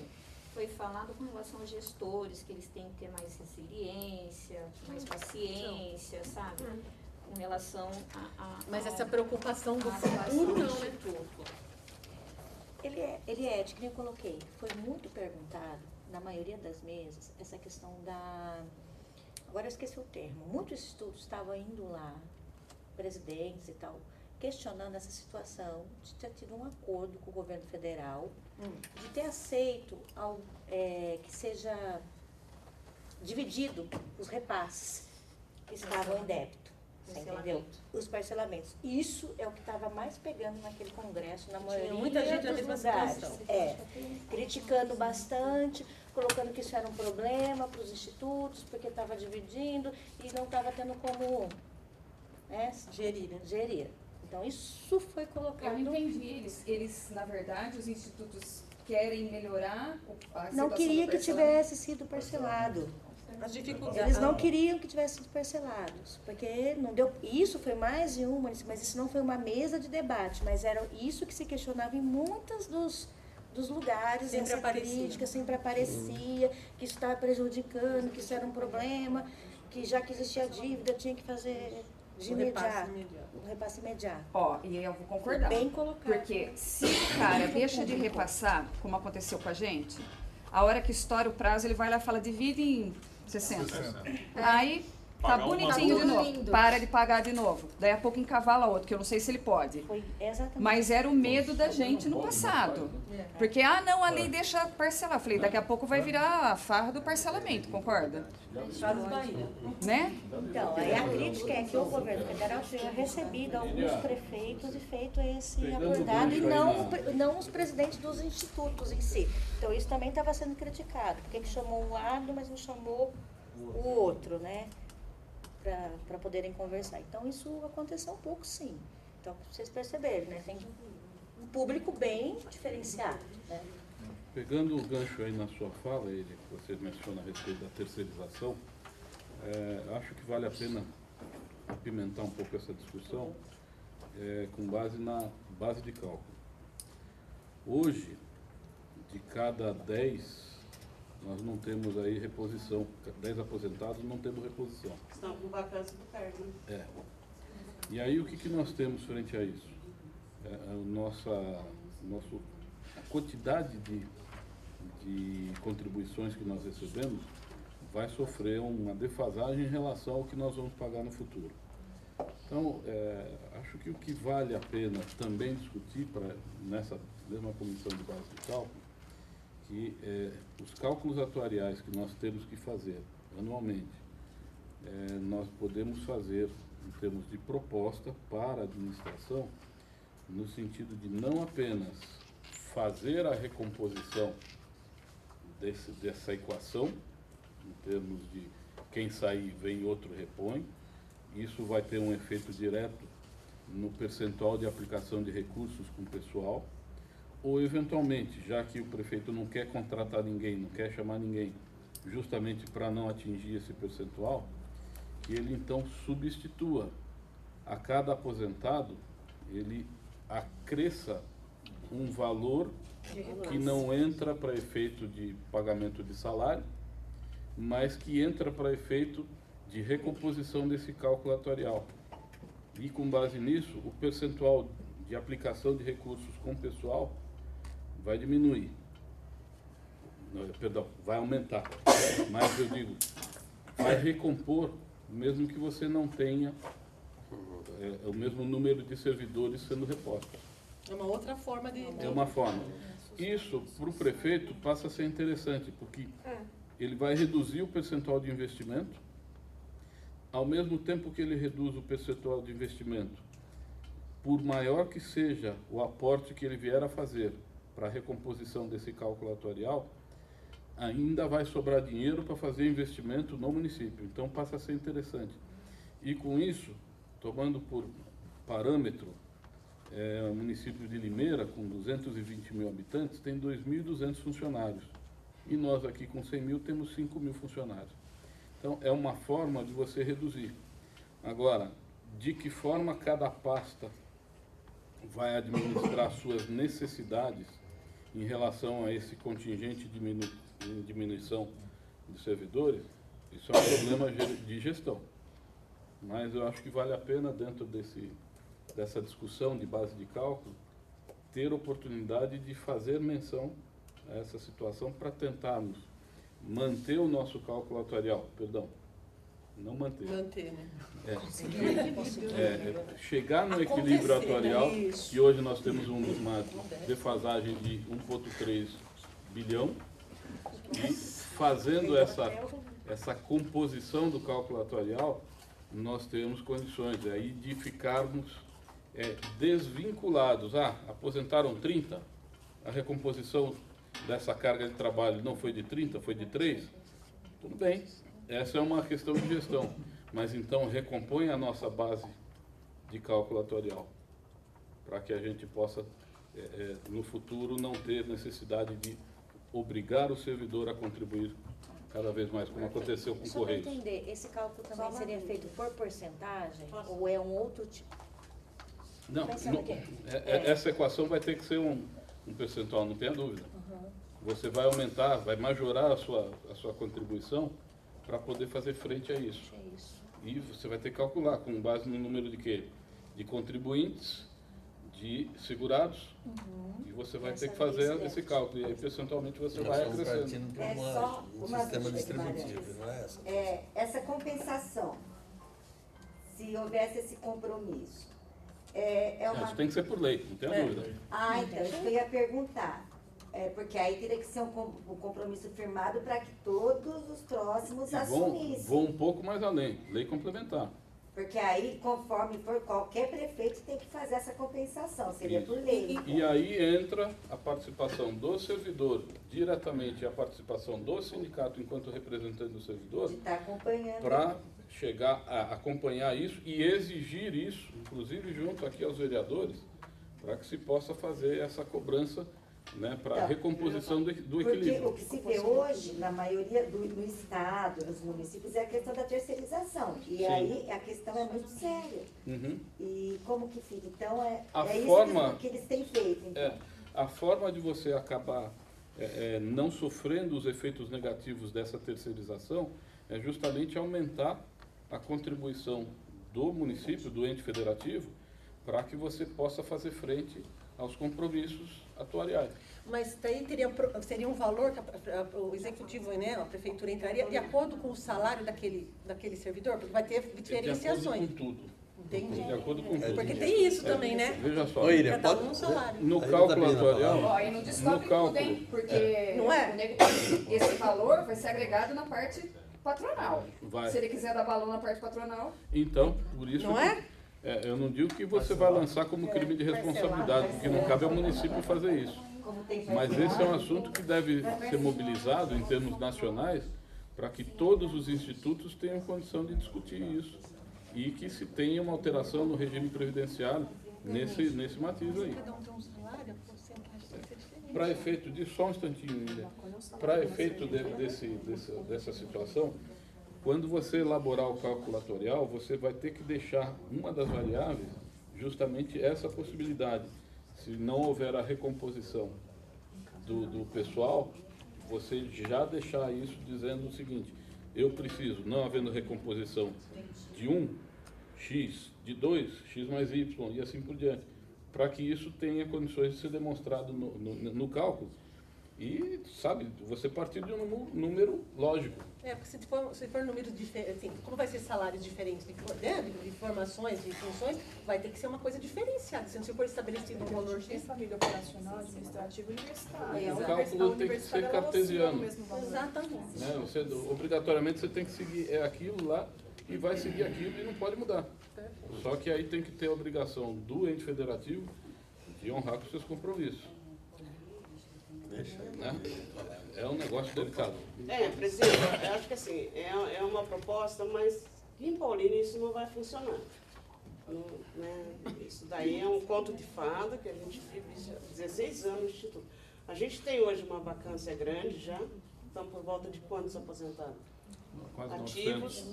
foi falado com relação aos gestores, que eles têm que ter mais resiliência, mais paciência, sabe? Com relação a Mas essa preocupação do a avaliação futuro, do não, né? instituto. Ele é, de que nem eu coloquei, foi muito perguntado, na maioria das mesas, essa questão da... Agora eu esqueci o termo. Muitos institutos estavam indo lá, presidentes e tal, questionando essa situação de ter tido um acordo com o governo federal, de ter aceito que seja dividido os repasses que estavam em débito. Você entendeu? Os parcelamentos. Isso é o que estava mais pegando naquele congresso, na maioria muita gente na dos mesma lugares. situação. Criticando bastante, colocando que isso era um problema para os institutos, porque estava dividindo e não estava tendo como gerir. Então, isso foi colocado... Eu entendi, eles, na verdade, os institutos querem melhorar a situação Não queria do que parcelamento. tivesse sido parcelado. As dificuldades. Eles não queriam que tivesse sido parcelados, porque não deu. Isso foi mais de uma, mas isso não foi uma mesa de debate, mas era isso que se questionava em muitos dos lugares, Sempre essa aparecia. crítica sempre aparecia, que isso estava prejudicando, que isso era um problema, que já que existia dívida tinha que fazer de imediato, um repasse imediato. Ó, e eu vou concordar. Bem colocado. Porque se o cara deixa de repassar, como aconteceu com a gente, a hora que estoura o prazo, ele vai lá e fala, divide em 60. Aí tá Pagar uma bonitinho de coisa. novo. Lindo. Para de pagar de novo. Daí a pouco encavala outro, que eu não sei se ele pode. Foi exatamente. Mas era o medo da gente no passado. Porque, não, a lei deixa parcelar. Eu falei, daqui a pouco vai virar a farra do parcelamento, concorda? Né? Então, aí a crítica é que o governo federal tenha recebido alguns prefeitos e feito esse Pegando abordado, e gancho aí não os presidentes dos institutos em si. Então, isso também estava sendo criticado. Por que chamou um lado, mas não chamou o outro, né? Para poderem conversar. Então, isso aconteceu um pouco, sim. Então, pra vocês perceberem, né? Tem um público bem diferenciado, né? Pegando o gancho aí na sua fala, ele, que você menciona a respeito da terceirização, acho que vale a pena apimentar um pouco essa discussão com base na base de cálculo. Hoje, de cada 10, nós não temos aí reposição. 10 aposentados não temos reposição. Estão com vacância do cargo, né? E aí o que nós temos frente a isso? A quantidade de contribuições que nós recebemos vai sofrer uma defasagem em relação ao que nós vamos pagar no futuro. Então, acho que o que vale a pena também discutir nessa mesma comissão de base de cálculo, que os cálculos atuariais que nós temos que fazer anualmente, nós podemos fazer em termos de proposta para a administração, no sentido de não apenas fazer a recomposição dessa equação, em termos de quem sair vem outro repõe, isso vai ter um efeito direto no percentual de aplicação de recursos com o pessoal, ou eventualmente, já que o prefeito não quer contratar ninguém, não quer chamar ninguém, justamente para não atingir esse percentual, que ele então substitua a cada aposentado, ele acresça um valor que não entra para efeito de pagamento de salário, mas que entra para efeito de recomposição desse cálculo atuarial. E com base nisso, o percentual de aplicação de recursos com o pessoal vai diminuir. Perdão, vai aumentar. Mas eu digo, vai recompor, mesmo que você não tenha o mesmo número de servidores sendo repostos. É uma outra forma de... É uma forma. Isso, para o prefeito, passa a ser interessante, porque ele vai reduzir o percentual de investimento, ao mesmo tempo que ele reduz o percentual de investimento, por maior que seja o aporte que ele vier a fazer para a recomposição desse cálculo atuarial, ainda vai sobrar dinheiro para fazer investimento no município. Então passa a ser interessante. E com isso, tomando por parâmetro, o município de Limeira, com 220 mil habitantes, tem 2.200 funcionários. E nós aqui com 100 mil temos 5 mil funcionários. Então é uma forma de você reduzir. Agora, de que forma cada pasta vai administrar suas necessidades em relação a esse contingente de diminuição de servidores, isso é um problema de gestão. Mas eu acho que vale a pena, dentro dessa discussão de base de cálculo, ter oportunidade de fazer menção a essa situação para tentarmos manter o nosso cálculo atuarial, não manter. Manter, né? Chegar no equilíbrio atuarial, e hoje nós temos uma defasagem de 1,3 bilhão, e fazendo essa composição do cálculo atuarial, nós temos condições aí de ficarmos desvinculados. Aposentaram 30, a recomposição dessa carga de trabalho não foi de 30, foi de 3, tudo bem. Essa é uma questão de gestão, mas então recompõe a nossa base de cálculo atuarial, para que a gente possa, no futuro, não ter necessidade de obrigar o servidor a contribuir cada vez mais, como aconteceu com o Correio. Só para entender, esse cálculo também seria feito por porcentagem ou é um outro tipo? Não, essa equação vai ter que ser um percentual, não tenha dúvida. Você vai aumentar, vai majorar a sua contribuição para poder fazer frente a isso. E você vai ter que calcular com base no número de quê? De contribuintes, de segurados, e você vai ter que fazer esse cálculo. E aí, percentualmente, você vai acrescentando. É só um sistema distributivo, não é essa? Essa compensação, se houvesse esse compromisso, Isso tem que ser por lei, não tenha dúvida. Então, isso que eu ia perguntar. Porque aí teria que ser um compromisso firmado para que todos os próximos assumissem. Vão um pouco mais além, lei complementar. Porque aí, conforme for, qualquer prefeito tem que fazer essa compensação, seria por lei. E aí entra a participação do servidor diretamente, a participação do sindicato enquanto representante do servidor, para chegar a acompanhar isso e exigir isso, inclusive junto aqui aos vereadores, para que se possa fazer essa cobrança, para a recomposição do equilíbrio. Porque o que se vê hoje, na maioria do Estado, nos municípios, é a questão da terceirização. E aí a questão é muito séria. E como que fica? Então, isso que eles têm feito. Então. A forma de você acabar não sofrendo os efeitos negativos dessa terceirização é justamente aumentar a contribuição do município, do ente federativo, para que você possa fazer frente aos compromissos atuariais. Mas daí seria um valor que o executivo, a prefeitura entraria de acordo com o salário daquele servidor? Porque vai ter diferenciações. De acordo com tudo. Entendi. De acordo com tudo. Porque tem isso também, né? Veja só. Cada um um salário. No cálculo atuarial... Aí não descobre tudo, hein? Porque não é? Esse valor vai ser agregado na parte patronal. Vai. Se ele quiser dar valor na parte patronal... Então, por isso... Não é? Eu não digo que você vai lançar como crime de responsabilidade, porque não cabe ao município fazer isso. Mas esse é um assunto que deve ser mobilizado em termos nacionais para que todos os institutos tenham condição de discutir isso e que se tenha uma alteração no regime previdenciário nesse matiz aí. Cada um tem um salário, a porcentagem vai ser diferente. Para efeito disso, só um instantinho ainda, para efeito dessa situação, quando você elaborar o cálculo atuarial, você vai ter que deixar uma das variáveis justamente essa possibilidade. Se não houver a recomposição do pessoal, você já deixar isso dizendo o seguinte: eu preciso, não havendo recomposição de 1, X, de 2, X mais Y e assim por diante, para que isso tenha condições de ser demonstrado no cálculo. E, você partir de um número lógico. Porque se for números diferentes, assim, como vai ser salários diferentes de formações, de funções, vai ter que ser uma coisa diferenciada. Se for estabelecido um valor X. Família operacional, administrativo, universitário. O cálculo tem que ser cartesiano. Exatamente. Obrigatoriamente você tem que seguir aquilo lá e vai seguir aquilo e não pode mudar. Só que aí tem que ter a obrigação do ente federativo de honrar com seus compromissos. Né? É um negócio delicado. Presidente, eu acho que assim, é uma proposta, mas em Paulínia isso não vai funcionar. Não, né? Isso daí é um conto de fada que a gente vive há 16 anos no Instituto. A gente tem hoje uma vacância grande já, estamos por volta de quantos aposentados? Quase Ativos,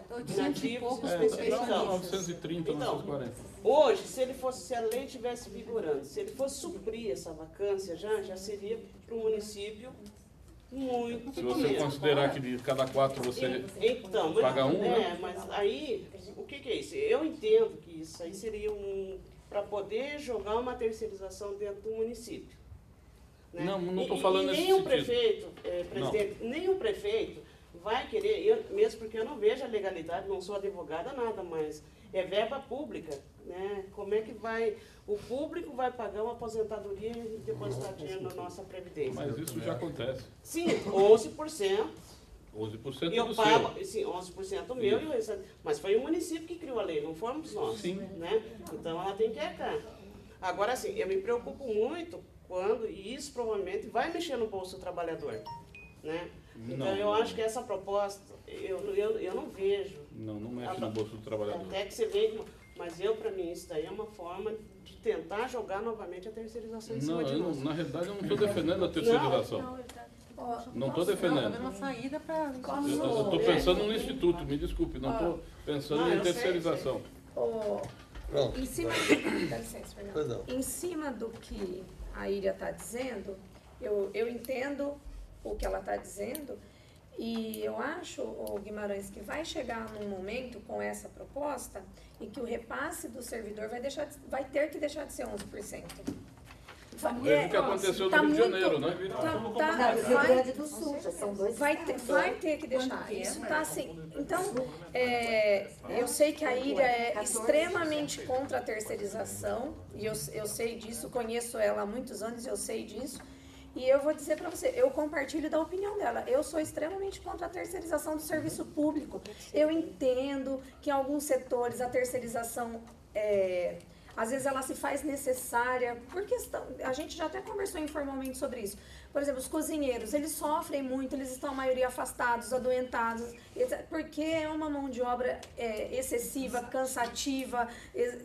800 e inativos, poucos especialistas. 930, Então, 940. hoje, se a lei estivesse vigorando, se ele fosse suprir essa vacância já seria para o município muito Se você dinheiro. considerar que de cada 4 você Então, paga um, né? mas aí, o que é isso? Eu entendo que isso aí seria para poder jogar uma terceirização dentro do município. Né? Não estou falando nesse nenhum sentido. Prefeito, presidente, nenhum prefeito vai querer, mesmo porque eu não vejo a legalidade, não sou advogada, nada, mas é verba pública, né? Como é que o público vai pagar uma aposentadoria e depositar dinheiro na nossa Previdência? Mas isso já acontece. Sim, 11%. 11% E eu do pago, seu. sim, 11% meu, e o restante. Mas foi o município que criou a lei, não fomos nós. Sim. Né? Então ela tem que arcar. Agora, assim, eu me preocupo muito quando, e isso provavelmente vai mexer no bolso do trabalhador. Né? Então eu acho que essa proposta, eu não vejo. Não mexe no bolso do trabalhador. Até que você veja, mas para mim, isso daí é uma forma de tentar jogar novamente a terceirização em cima de nós. Na realidade, eu não estou defendendo a terceirização. Não estou defendendo. Uma saída para... Eu estou pensando no Instituto, me desculpe, não estou pensando em terceirização. Em cima, dá licença, Fernando. Em cima do que a Iria está dizendo, eu entendo o que ela está dizendo, e eu acho, Guimarães, que vai chegar num momento com essa proposta em que o repasse do servidor vai ter que deixar de ser 11%. Veja o que aconteceu no Rio de Janeiro, né? Rio Grande do Sul, já são 2. Vai ter que deixar. Isso está assim. Então, eu sei que a Iria é extremamente contra a terceirização, e eu sei disso, conheço ela há muitos anos, eu sei disso. E eu vou dizer para você, eu compartilho da opinião dela. Eu sou extremamente contra a terceirização do serviço público. Eu entendo que em alguns setores a terceirização, às vezes ela se faz necessária, por questão, a gente já até conversou informalmente sobre isso. Por exemplo, os cozinheiros, eles sofrem muito, eles estão a maioria afastados, adoentados, porque é uma mão de obra excessiva, cansativa,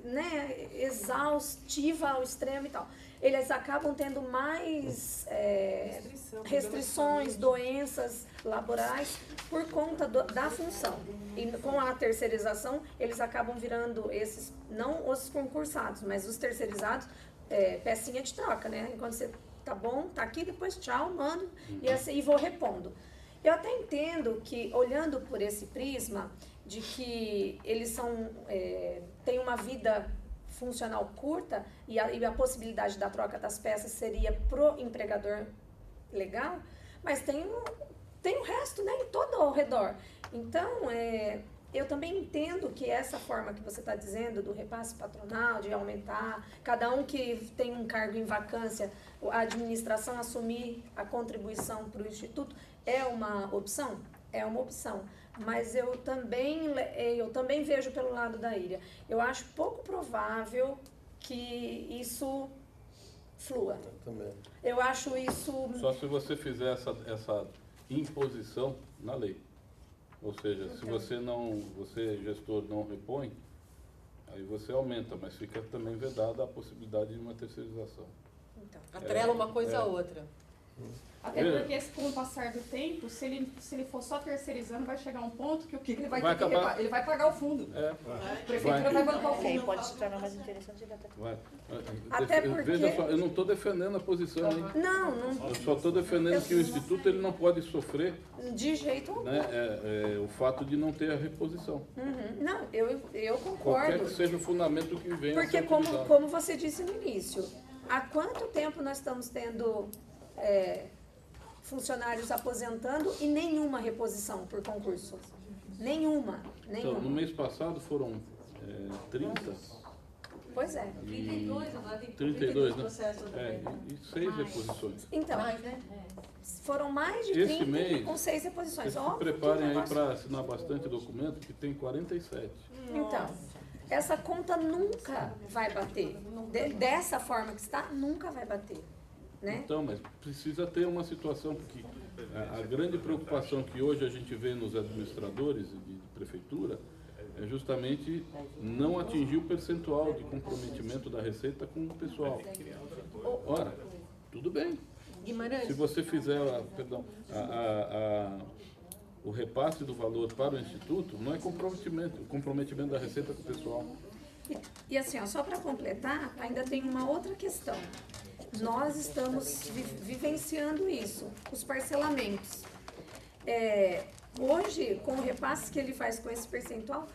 né, exaustiva ao extremo e tal. Eles acabam tendo mais restrições, doenças laborais por conta da função. E com a terceirização, eles acabam virando esses, não os concursados, mas os terceirizados, pecinha de troca, né? Enquanto você tá bom, tá aqui, depois tchau, mando, e vou repondo. Eu até entendo que, olhando por esse prisma, de que eles têm uma vida funcional curta e a possibilidade da troca das peças seria pro empregador legal, mas tem o resto, né, em todo ao redor. Então, eu também entendo que essa forma que você está dizendo do repasse patronal, de aumentar, cada um que tem um cargo em vacância, a administração assumir a contribuição para o Instituto, é uma opção? É uma opção. Mas eu também vejo pelo lado da Iria. Eu acho pouco provável que isso flua. Eu acho isso... Só se você fizer essa imposição na lei. Ou seja, se você gestor não repõe, aí você aumenta, mas fica também vedada a possibilidade de uma terceirização. Então, atrela uma coisa a outra. Até porque, com o passar do tempo, se ele for só terceirizando, vai chegar um ponto que o que ele vai ter que ele vai pagar o fundo. A prefeitura vai bancar o fundo. Pode se tornar mais interessante. Até porque... Veja só, eu não estou defendendo a posição, hein? Não. Eu só estou defendendo que o Instituto ele não pode sofrer de jeito algum. Né, o fato de não ter a reposição. Não, eu concordo. Qualquer que seja o fundamento que venha. Porque como você disse no início, há quanto tempo nós estamos tendo funcionários aposentando e nenhuma reposição por concurso? Nenhuma. Então, no mês passado foram 30. Pois é. 32, agora tem 32, né? processos E 6 reposições. Então, foram mais de 30 mês, com 6 reposições. Se preparem aí para assinar bastante documento, que tem 47. Então, essa conta nunca vai bater. Dessa forma que está, nunca vai bater. né? Então, mas precisa ter uma situação, porque a grande preocupação que hoje a gente vê nos administradores de prefeitura é justamente não atingir o percentual de comprometimento da Receita com o pessoal. Ora, tudo bem. Se você fizer o repasse do valor para o Instituto, não é comprometimento da Receita com o pessoal. E assim, ó, só para completar, ainda tem uma outra questão. Nós estamos vivenciando isso, os parcelamentos. Hoje, com o repasse que ele faz com esse percentual,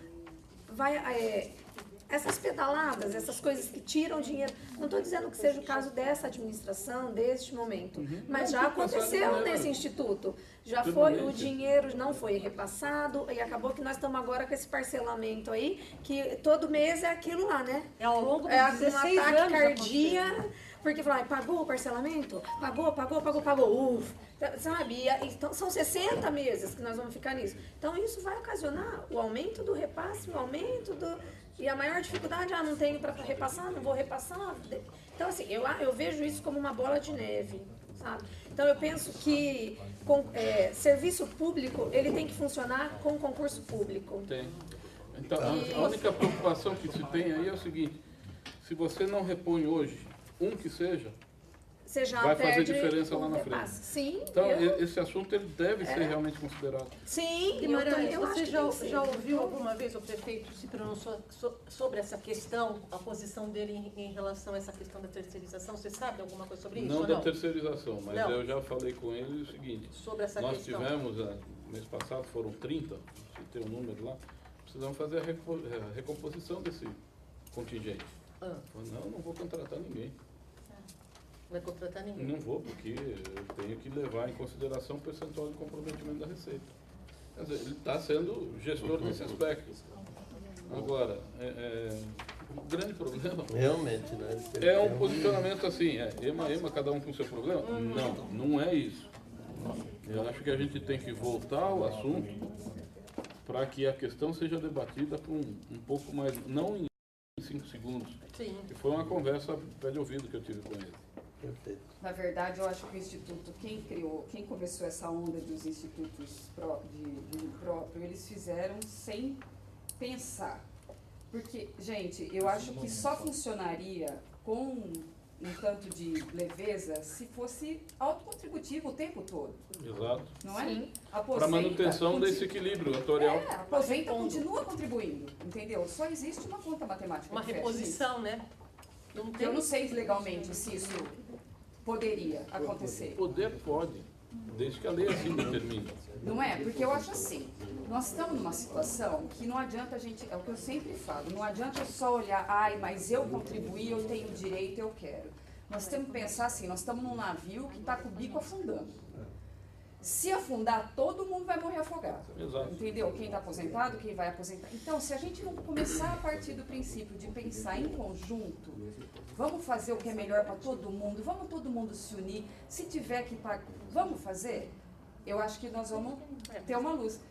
essas pedaladas, essas coisas que tiram dinheiro, não estou dizendo que seja o caso dessa administração, deste momento, mas já aconteceu nesse instituto. Já foi, o dinheiro não foi repassado e acabou que nós estamos agora com esse parcelamento aí, que todo mês é aquilo lá, né? É ao longo de um 16 ataque anos cardíaco, porque fala, pagou o parcelamento? Pagou. Sabe? Então, são 60 meses que nós vamos ficar nisso. Então, isso vai ocasionar o aumento do repasse, o aumento do... E a maior dificuldade, não tenho para repassar, não vou repassar. Então, assim, eu vejo isso como uma bola de neve, sabe? Então, eu penso que serviço público, ele tem que funcionar com concurso público. Tem. Então, a única preocupação que se tem aí é o seguinte, se você não repõe hoje, que seja, vai fazer diferença lá na frente. Sim, então, esse assunto ele deve ser realmente considerado. Sim, Guimarães, você já ouviu alguma vez o prefeito se pronunciou sobre essa questão, a posição dele em relação a essa questão da terceirização? Você sabe alguma coisa sobre isso? Não da terceirização, mas não. Eu já falei com ele o seguinte, sobre essa nós questão. tivemos, mês passado foram 30, se tem um número lá, precisamos fazer a recomposição desse contingente. Não vou contratar ninguém. Vai contratar ninguém? Não vou, porque eu tenho que levar em consideração o percentual de comprometimento da Receita. Quer dizer, ele está sendo gestor desse aspecto. Agora, o grande problema... Realmente, né? É um posicionamento assim, ema, cada um com o seu problema? Não é isso. Eu acho que a gente tem que voltar ao assunto para que a questão seja debatida com um pouco mais... Não em 5 segundos. Sim. Que foi uma conversa pé de ouvido que eu tive com ele. Perfeito. Na verdade, eu acho que o Instituto, quem começou essa onda dos institutos próprios, eles fizeram sem pensar. Porque, gente, eu acho que só funcionaria com um tanto de leveza se fosse autocontributivo o tempo todo. Exato. Não é? Para manutenção desse equilíbrio atorial. Aposenta continua contribuindo, entendeu? Só existe uma conta matemática. Uma reposição, né? Eu não sei legalmente se isso poderia acontecer. Poder pode, desde que a lei assim determine. Não é? Porque eu acho assim, nós estamos numa situação que não adianta a gente, é o que eu sempre falo, não adianta só olhar, mas eu contribuí, eu tenho direito, eu quero. Nós temos que pensar assim, nós estamos num navio que está com o bico afundando. Se afundar, todo mundo vai morrer afogado. Exato. Entendeu? Quem está aposentado, quem vai aposentar. Então, se a gente não começar a partir do princípio de pensar em conjunto, vamos fazer o que é melhor para todo mundo, vamos todo mundo se unir, se tiver que pagar, vamos fazer, eu acho que nós vamos ter uma luz.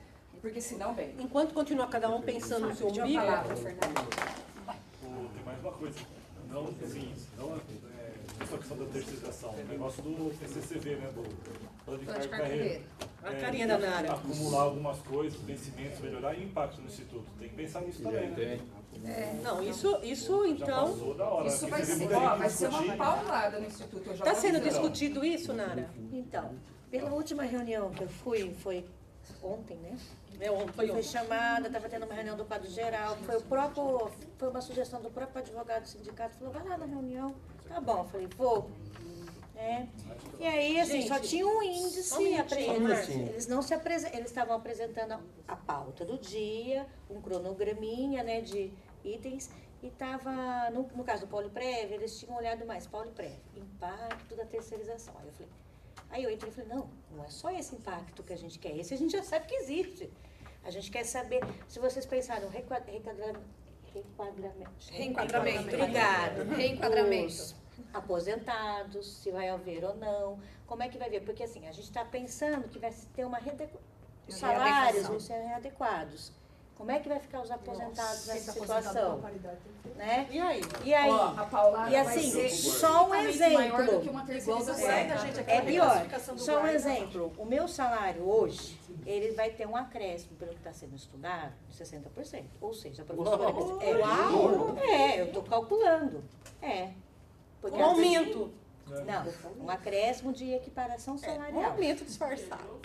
Porque senão, bem... Enquanto continuar cada um pensando no seu umbigo... Tem mais uma coisa. Não, assim, essa questão da terceirização, o negócio do PCCV, né, do plano de carreira. A carinha da Nara. Acumular algumas coisas, vencimentos, melhorar e impacto no Instituto. Tem que pensar nisso também, né? Não, isso então... Isso vai ser uma paulada no Instituto. Está sendo discutido isso, Nara? Então, pela última reunião que eu fui, foi ontem, né? Foi chamada, estava tendo uma reunião do quadro geral, foi uma sugestão do próprio advogado do sindicato, falou, vai lá na reunião. Tá bom, falei, vou. E aí, assim, só tinha um índice, eles não se eles estavam apresentando a pauta do dia, um cronograminha, né, de itens, e estava, no caso do Pauliprev, eles tinham olhado mais, Pauliprev, impacto da terceirização. Aí eu entrei e falei, não é só esse impacto que a gente quer, esse a gente já sabe que existe. A gente quer saber, se vocês pensaram, reenquadramento. Obrigada. Reenquadramento. Aposentados, se vai haver ou não, como é que vai ver? Porque assim, a gente está pensando que vai ter uma salários vão ser readequados. Como é que vai ficar os aposentados nessa situação? Né? E aí? E aí? Ó, a Paulada E assim, vai ser só um maior do que exemplo. uma terceirização. É pior. Só um exemplo. O meu salário hoje, ele vai ter um acréscimo, pelo que está sendo estudado, de 60%. Ou seja, a professora... eu estou calculando. Porque Um aumento. Não, um acréscimo de equiparação salarial. Um aumento disfarçado.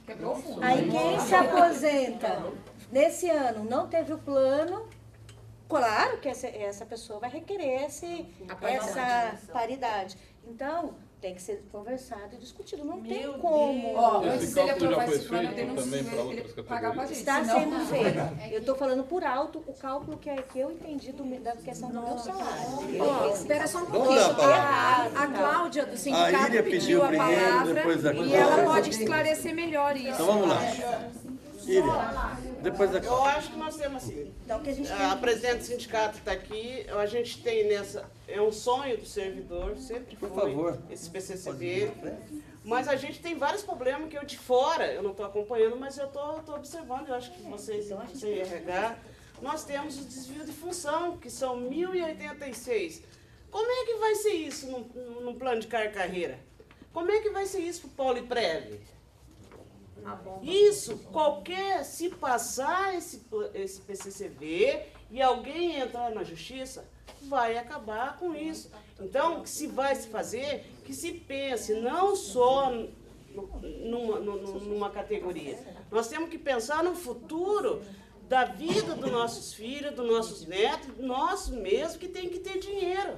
Quebrou o fundo. Aí quem se aposenta nesse ano não teve o plano, claro que essa pessoa vai requerer essa paridade. Então, tem que ser conversado e discutido. Não tem como. Esse cálculo já foi feito também para outras categorias? Está sendo feito. Eu estou falando por alto o cálculo que eu entendi da questão do meu salário. Espera só um Vamos pouquinho. dar A Cláudia do sindicato Íria pediu a primeiro, palavra depois a e ela Cláudia. pode esclarecer melhor isso. Então vamos lá. Íria, depois da Eu acho que nós temos assim. Então, que a gente A presidente do sindicato está aqui, a gente tem é um sonho do servidor, sempre foi Por favor. esse PCCB. Mas a gente tem vários problemas que eu de fora, eu não estou acompanhando, mas eu estou observando, eu acho que vocês sem RH. Nós temos o desvio de função, que são 1.086. Como é que vai ser isso no plano de carreira? Como é que vai ser isso para o Poliprev? Isso, se passar esse PCCV e alguém entrar na justiça, vai acabar com isso. Então, o que se vai se fazer, que se pense não só numa categoria. Nós temos que pensar no futuro da vida dos nossos filhos, dos nossos netos, nosso mesmo, que tem que ter dinheiro.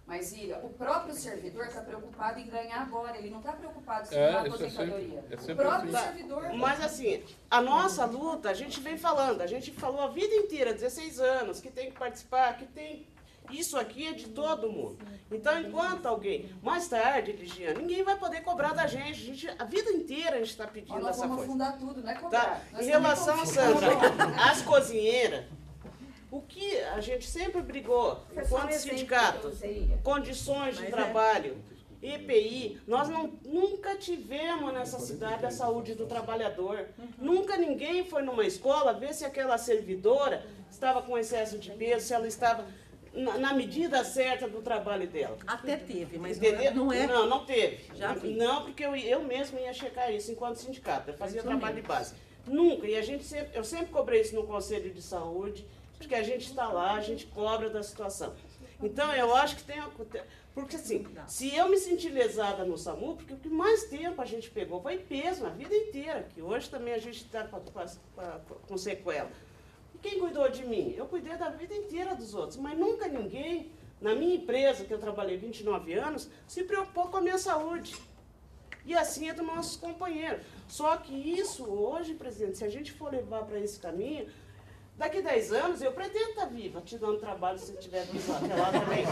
Mas, Íria, o próprio servidor está preocupado em ganhar agora, ele não está preocupado em ganhar a aposentadoria. sempre O próprio assim. servidor... Mas assim, a nossa luta, a gente vem falando, a gente falou a vida inteira, 16 anos, que tem que participar, que tem... Isso aqui é de todo mundo. Então, enquanto alguém... Mais tarde, Ligiane, ninguém vai poder cobrar da gente. A vida inteira a gente está pedindo Nós essa vamos coisa. afundar tudo, não é cobrar. Tá? Nós Em relação, também Sandra, vamos- às cozinheiras, o que a gente sempre brigou, Foi só um enquanto exemplo que sindicato, eu usei, Íria. condições de trabalho, EPI, nós nunca tivemos nessa cidade a saúde do trabalhador. Nunca ninguém foi numa escola ver se aquela servidora estava com excesso de peso, se ela estava na medida certa do trabalho dela. Até teve, mas Entendeu? não é. Não teve. Já vi. Não, porque eu mesmo ia checar isso enquanto sindicato. Eu fazia trabalho de base. Nunca. E eu sempre cobrei isso no Conselho de Saúde, porque a gente está lá, a gente cobra da situação. Então, eu acho que tem... Porque assim, se eu me sentir lesada no SAMU, porque o que mais tempo a gente pegou foi peso, a vida inteira, que hoje também a gente está com sequela. Quem cuidou de mim? Eu cuidei da vida inteira dos outros, mas nunca ninguém, na minha empresa, que eu trabalhei 29 anos, se preocupou com a minha saúde. E assim é dos nossos companheiros. Só que isso hoje, presidente, se a gente for levar para esse caminho, daqui 10 anos eu pretendo estar viva, te dando trabalho se estiver viva até lá também.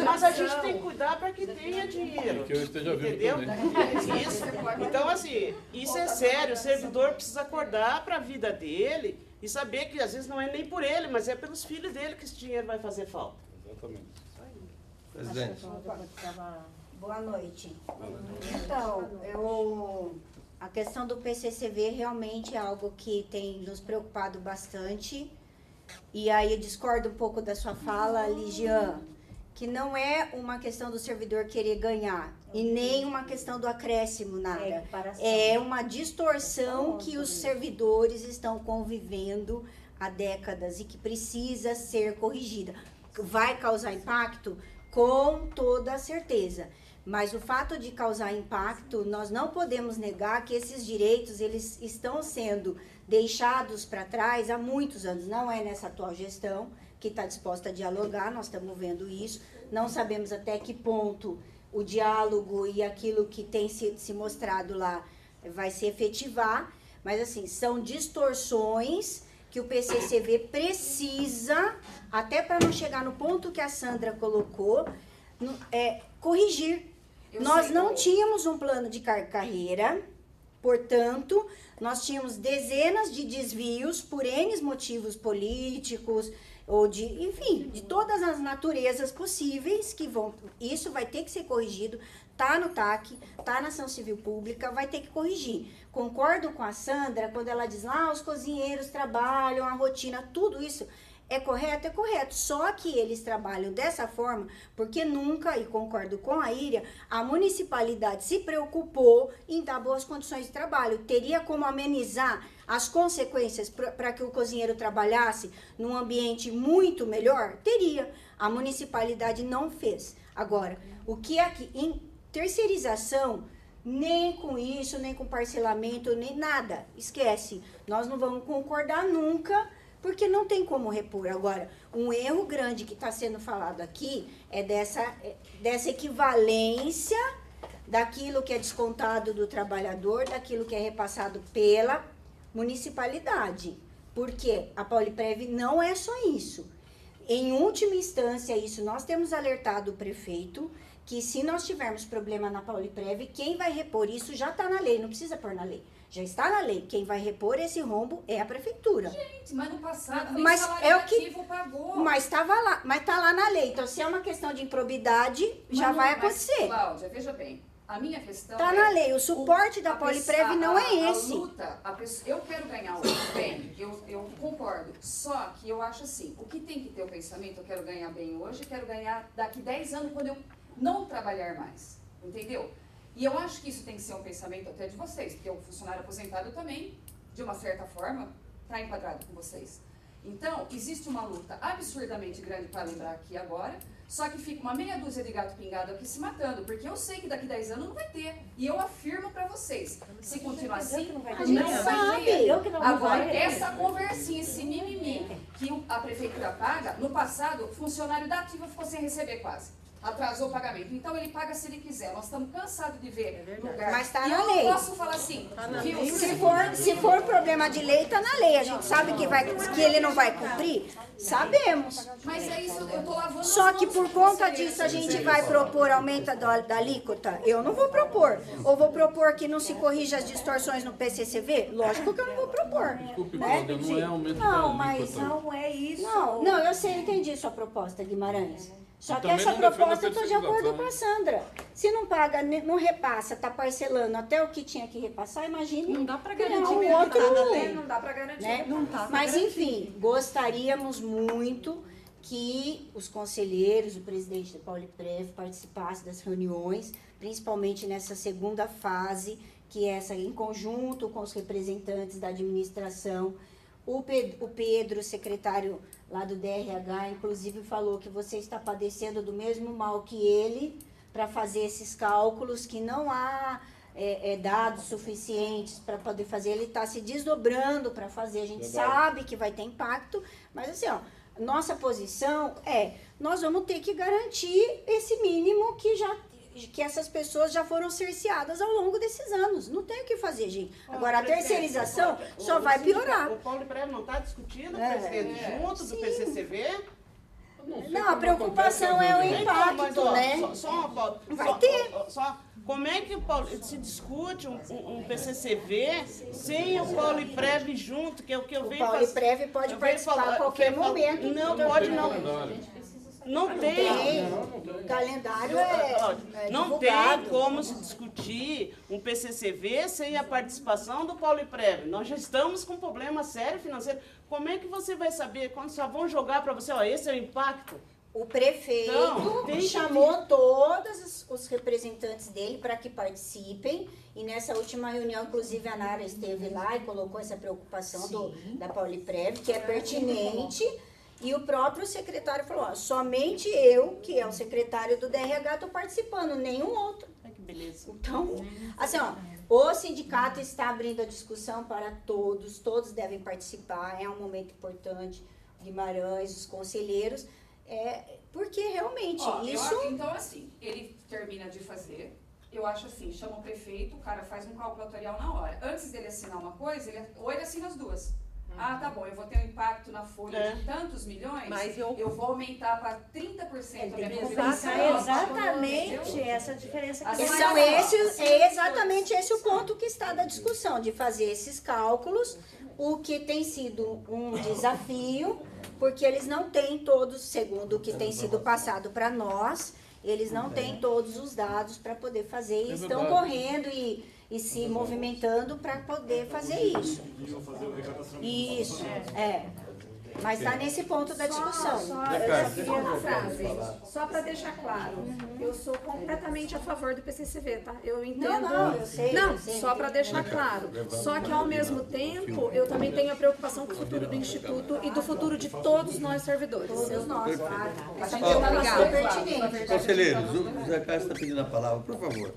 Mas a gente tem que cuidar para que tenha dinheiro. Que eu esteja vivo entendeu? também. Isso. Então, assim, isso é sério. O servidor precisa acordar para a vida dele e saber que às vezes não é nem por ele, mas é pelos filhos dele que esse dinheiro vai fazer falta. Exatamente. Presidente. Boa noite. Então, a questão do PCCV realmente é algo que tem nos preocupado bastante. E aí eu discordo um pouco da sua fala, Ligiane, que não é uma questão do servidor querer ganhar e nem uma questão do acréscimo, nada. É uma distorção que os servidores estão convivendo há décadas e que precisa ser corrigida. Vai causar impacto? Com toda certeza. Mas o fato de causar impacto, nós não podemos negar que esses direitos eles estão sendo deixados para trás há muitos anos. Não é nessa atual gestão que está disposta a dialogar, nós estamos vendo isso. Não sabemos até que ponto o diálogo e aquilo que tem se mostrado lá vai se efetivar. Mas, assim, são distorções que o PCCV precisa, até para não chegar no ponto que a Sandra colocou, corrigir. Nós não tínhamos um plano de carreira Portanto, nós tínhamos dezenas de desvios por N motivos políticos, ou de, enfim, de todas as naturezas possíveis que vão. Isso vai ter que ser corrigido, tá no TAC, tá na ação civil pública, vai ter que corrigir. Concordo com a Sandra quando ela diz lá, os cozinheiros trabalham, a rotina, tudo isso é correto, só que eles trabalham dessa forma porque nunca, e concordo com a Íria, a municipalidade se preocupou em dar boas condições de trabalho. Teria como amenizar as consequências para que o cozinheiro trabalhasse num ambiente muito melhor? Teria. A municipalidade não fez. Agora, o que é que em terceirização, nem com isso, nem com parcelamento, nem nada, esquece. Nós não vamos concordar nunca, porque não tem como repor. Agora, um erro grande que está sendo falado aqui é dessa equivalência daquilo que é descontado do trabalhador, daquilo que é repassado pela municipalidade. Porque a Pauliprev não é só isso. Em última instância, isso nós temos alertado o prefeito, que se nós tivermos problema na Pauliprev, quem vai repor isso já está na lei, não precisa pôr na lei. Já está na lei. Quem vai repor esse rombo é a prefeitura. Gente, mas no passado nem mas salário é o que ativo pagou. Mas estava lá, mas está lá na lei. Então, se é uma questão de improbidade, já vai acontecer. Mas, Cláudia, veja bem, a minha questão está na lei. O suporte da Pauliprev não é esse. A luta, eu quero ganhar o bem, eu concordo. Só que eu acho assim, o que tem que ter o pensamento, eu quero ganhar bem hoje, quero ganhar daqui 10 anos quando eu não trabalhar mais. Entendeu? E eu acho que isso tem que ser um pensamento até de vocês, porque o funcionário aposentado também, de uma certa forma, está enquadrado com vocês. Então, existe uma luta absurdamente grande para lembrar aqui agora, só que fica uma meia dúzia de gato pingado aqui se matando, porque eu sei que daqui 10 anos não vai ter. E eu afirmo para vocês, se continuar assim, não vai ter. Agora, essa conversinha, esse mimimi que a prefeitura paga, no passado, o funcionário da Ativa ficou sem receber quase. Atrasou o pagamento. Então ele paga se ele quiser. Nós estamos cansados de ver lugar. Mas está e na eu lei. não posso falar assim. Se for problema de lei, está na lei. A gente sabe que ele não vai cumprir? Sabemos. Mas é isso, eu estou lavando Só que por conta disso a gente vai propor aumento da alíquota? Eu não vou propor. Ou vou propor que não se corrija as distorções no PCCV? Lógico que eu não vou propor. Desculpe, né? Cláudia, não é aumento da Não, alíquota. mas não é isso. Não, eu sei, eu entendi sua proposta, Guimarães. Só que também essa não defendo proposta eu estou de acordo terceirização. com a Sandra. Se não paga, não repassa, está parcelando até o que tinha que repassar, imagine. Não dá para garantir um mesmo, outro. tá na lei, não dá para garantir. Né? Não tá pra Mas garantir. enfim, gostaríamos muito que os conselheiros, o presidente da Pauliprev participassem das reuniões, principalmente nessa segunda fase, que é essa em conjunto com os representantes da administração. O Pedro, secretário lá do DRH, inclusive falou que você está padecendo do mesmo mal que ele para fazer esses cálculos, que não há dados suficientes para poder fazer. Ele está se desdobrando para fazer. A gente sabe que vai ter impacto, mas assim, ó, nossa posição nós vamos ter que garantir esse mínimo que essas pessoas já foram cerceadas ao longo desses anos. Não tem o que fazer, gente. Agora, a terceirização só vai piorar. O Pauliprev não está discutindo, presidente, junto do PCCV? Não, a preocupação é o impacto, né? Vai ter. Como é que se discute um PCCV sem o Pauliprev junto, que é o que eu venho fazer? O Pauliprev pode participar a qualquer momento. Não, pode não. Não tem. O calendário não divulgado. tem como se discutir um PCCV sem a participação do Pauliprev. Nós já estamos com um problema sério financeiro. Como é que você vai saber quando só vão jogar para você, esse é o impacto? O prefeito chamou todos os representantes dele para que participem, e nessa última reunião, inclusive, a Nara esteve lá e colocou essa preocupação da Pauliprev, que é pertinente. E o próprio secretário falou, somente eu, que é o secretário do DRH, estou participando, nenhum outro. Ai, que beleza. Então, assim, o sindicato está abrindo a discussão para todos devem participar, é um momento importante, Guimarães, os conselheiros, porque realmente Então, assim, ele termina de fazer, eu acho assim, chama o prefeito, o cara faz um calculatorial na hora. Antes dele assinar uma coisa, ou ele assina as duas. Ah, tá bom, eu vou ter impacto na folha de tantos milhões, Mas eu vou aumentar para 30% a minha compensação. É exatamente essa diferença que É exatamente esse o ponto que está da discussão, de fazer esses cálculos, o que tem sido um desafio, porque eles não têm todos, segundo o que tem sido passado para nós, eles não têm todos os dados para poder fazer e estão correndo e se movimentando para poder fazer isso. Isso, Mas está nesse ponto da discussão. Eu queria uma frase, só para deixar claro. Eu sou completamente a favor do PCCV, tá? Eu entendo. Não, eu sei. Não, só para deixar claro. Só que, ao mesmo tempo, eu também tenho a preocupação com o futuro do Instituto e do futuro de todos nós servidores. Todos nós, claro. A gente é uma pertinente. Conselheiros, o Zé Carlos está pedindo a palavra, por favor.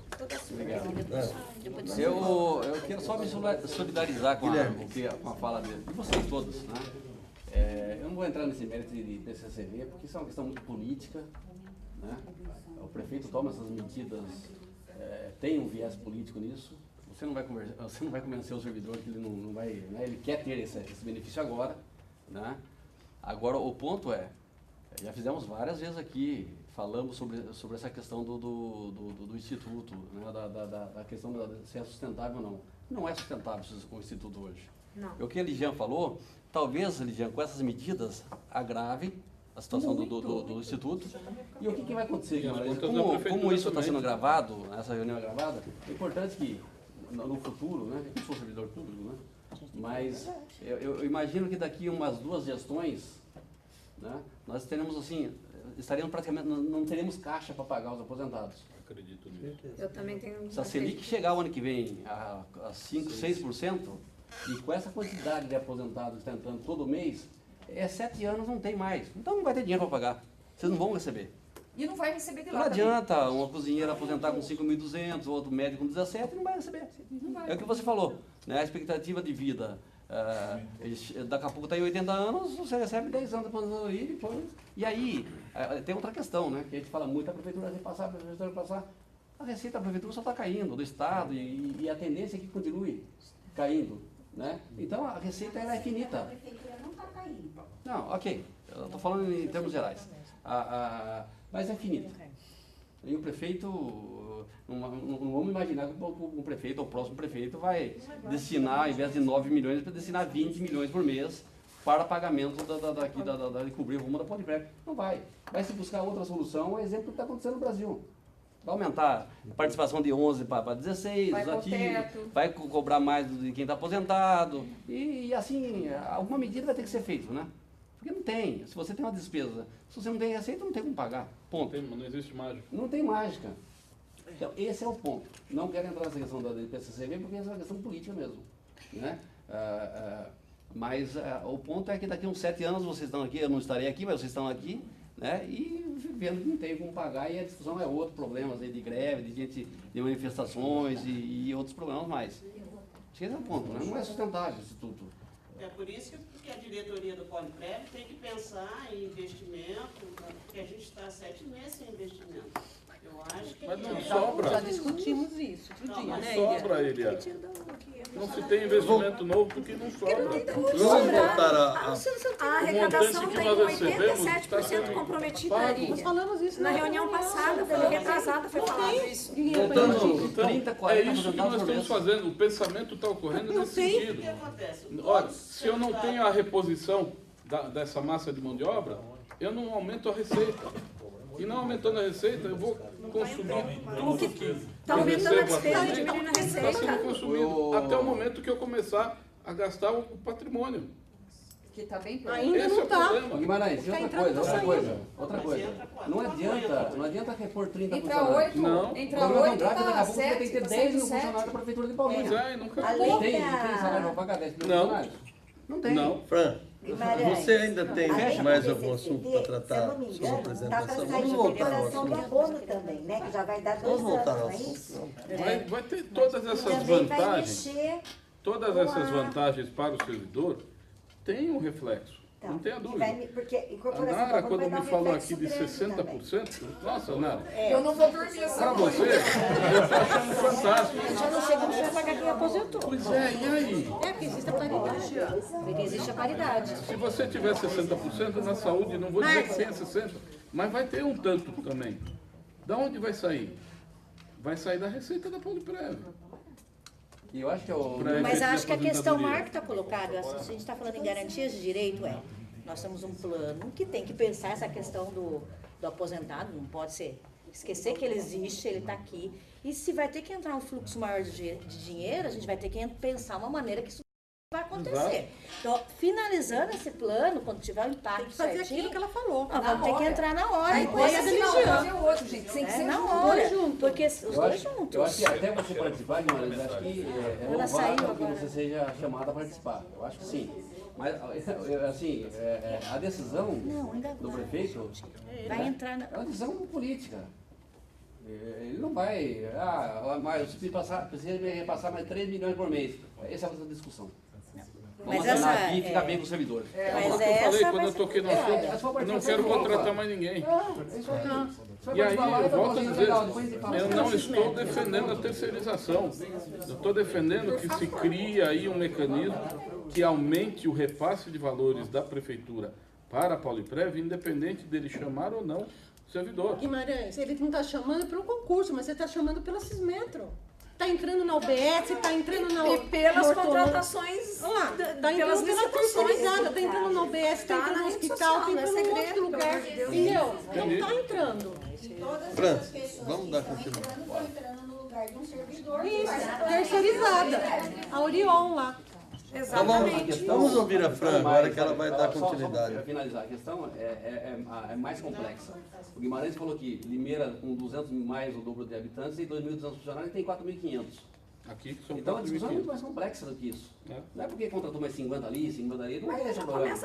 Eu quero só me solidarizar com a fala dele, de vocês todos, né? Eu não vou entrar nesse mérito de PCCV, porque isso é uma questão muito política, né? O prefeito toma essas medidas, tem um viés político nisso. Você não vai convencer o servidor que ele não vai, né? Ele quer ter esse benefício agora, né? Agora o ponto já fizemos várias vezes aqui, falamos sobre essa questão do Instituto, né? da questão se é sustentável ou não. Não é sustentável o Instituto hoje. Não. O que a Ligiane falou, talvez, Ligiane, com essas medidas, agrave a situação do Instituto. E o que vai acontecer, Guimarães? Como isso está sendo gravado, essa reunião é gravada, é importante que no futuro, né, eu sou servidor público, né, mas eu imagino que daqui umas 2 gestões, né, nós teremos assim, estaremos praticamente, não teremos caixa para pagar os aposentados. Acredito nisso. Eu também tenho. Se a Selic chegar o ano que vem a 5%, 6%, e com essa quantidade de aposentados que está entrando todo mês, 7 anos não tem mais. Então não vai ter dinheiro para pagar. Vocês não vão receber. E não vai receber de lá Não também. adianta uma cozinheira aposentar com 5.200, outro médico com 17, não vai receber. Não vai. É o que você falou, né? A expectativa de vida, daqui a pouco está em 80 anos, você recebe 10 anos de aposentadoria e depois... E aí, tem outra questão, né? Que a gente fala muito, a prefeitura vai passar, a prefeitura vai passar. A receita da prefeitura só está caindo, do Estado, e a tendência é que continue caindo, né? Então a receita ela é finita. A prefeitura não está caindo. Não, ok, eu estou falando em termos gerais. Mas é finita. E o prefeito, não vamos imaginar que o prefeito, ou o próximo prefeito, vai destinar, ao invés de 9 milhões, para destinar 20 milhões por mês para pagamento de cobrir o rumo da Pode Pré. Não vai. Vai se buscar outra solução, é exemplo do que está acontecendo no Brasil. Vai aumentar a participação de 11 para 16, vai os ativos, vai cobrar mais de quem está aposentado, e assim, alguma medida vai ter que ser feita, né? Porque não tem, se você tem uma despesa, se você não tem receita, não tem como pagar, ponto. Não existe mágica. Não tem mágica. Então, esse é o ponto. Não quero entrar nessa questão da PCCV, porque essa é uma questão política mesmo, né? Mas o ponto é que daqui a uns 7 anos vocês estão aqui, eu não estarei aqui, mas vocês estão aqui, né? E vendo que não tem como pagar, e a discussão é outro problema de greve, de manifestações e outros problemas mais. Acho que esse é o ponto, né? Não é sustentável isso tudo. É por isso que a diretoria do Poliprev tem que pensar em investimento, porque a gente está 7 meses sem investimento. Eu acho que... Mas não sobra. Já discutimos isso outro dia, né, sobra, Eliane. Não se tem investimento novo porque não sobra. Vamos voltar A arrecadação tem 87% comprometida ali. Nós falamos isso Na reunião passada, foi retrasada, foi falado isso. Voltando 30, 40 é isso que nós estamos fazendo. O pensamento está ocorrendo nesse sentido. Olha, se eu não tenho a reposição dessa massa de mão de obra, eu não aumento a receita. E não aumentando a receita, eu vou consumir tudo que está aumentando a despesa e diminuindo a receita. Está sendo consumido até o momento que eu começar a gastar o patrimônio. Que está bem ainda esse não está. Guimarães, outra coisa. Não adianta repor 30 Entra funcionários. 8, não. entra 8, daqui a pouco você 7, tem que ter 10 mil funcionários da Prefeitura de Paulínia. Mas nunca tem salário para pagar 10 mil funcionários? Não tem. Não, Fran. Guimarães, Você ainda tem mais algum assunto para se tratar eu não me sobre a engano, está para apresentação? sair Vamos a voltar ao deliberação do assunto. abono também, né? Que já vai dar 2 Vamos anos, voltar ao não é assunto. isso? Vai ter todas essas Também vai vantagens. mexer Todas essas vantagens para o servidor têm um reflexo. Não tenha dúvida. Porque A incorporação Nara, vai quando dar me um falou reflexo aqui de grande 60%, nossa, Nara, Eu não vou dormir essa para noite. você, eu estou achando fantástico. Já não sei como você vai pagar quem aposentou. Pois é, e aí? É, porque existe a paridade. Porque existe a paridade. Se você tiver 60% na saúde, não vou dizer que tenha 60%, mas vai ter um tanto também. Da onde vai sair? Vai sair da receita da Poliprev. E eu acho que Mas acho que a questão maior que está colocada, se a gente está falando em garantias de direito, nós temos um plano que tem que pensar essa questão do aposentado, não pode esquecer que ele existe, ele está aqui. E se vai ter que entrar um fluxo maior de dinheiro, a gente vai ter que pensar uma maneira que isso vai acontecer. Exato. Então, finalizando esse plano, quando tiver o impacto Tem que fazer certinho, aquilo que ela falou. nós vamos ter que entrar na hora. Aí depois põe a da religião. religião. Fazer o outro, gente. Tem que ser na junto, hora. dois juntos. Porque os dois juntos. Eu acho que até você participar, Guimarães, acho que é Ela saiu louvável que agora. você seja chamada a participar. Eu acho que sim. Mas, assim, a decisão do prefeito Vai entrar na... é uma decisão política. Ele não vai, mas precisa me repassar mais 3 milhões por mês. Essa é a discussão. Vamos Mas assinar essa aqui e ficar bem com os servidores. Mas eu falei quando eu toquei no assunto, eu não quero contratar mais ninguém. E aí, eu volto a dizer, eu não estou defendendo a terceirização. Eu estou defendendo que se crie aí um mecanismo que aumente o repasse de valores da prefeitura para a Poliprev, independente dele chamar ou não servidor. Guimarães, ele não está chamando pelo concurso, mas você está chamando pela Cismetro. Está entrando na UBS, está entrando na... E pelas no ortono- contratações, Olha lá, está pelas entrando pela licitações. terceirizada, está entrando na UBS, está Tá entrando na no rede hospital, social, está não é entrando em outro segredo, lugar. pelo amor de Deus. Entendeu? Entendi. Não está entrando. Francis, vamos dar continuidade. Estão entrando no lugar de um servidor. Isso, terceirizada. A Orion lá. Então vamos ouvir a Fran agora que ela vai dar continuidade. Para finalizar, a questão é mais complexa. O Guimarães falou que Limeira, com 200 mais o dobro de habitantes e 2.200 funcionários, tem 4.500. Aqui são Então a discussão é 4.500. muito mais complexa do que isso. Não é porque contratou mais 50 ali, 50 ali, não é esse o Já problema.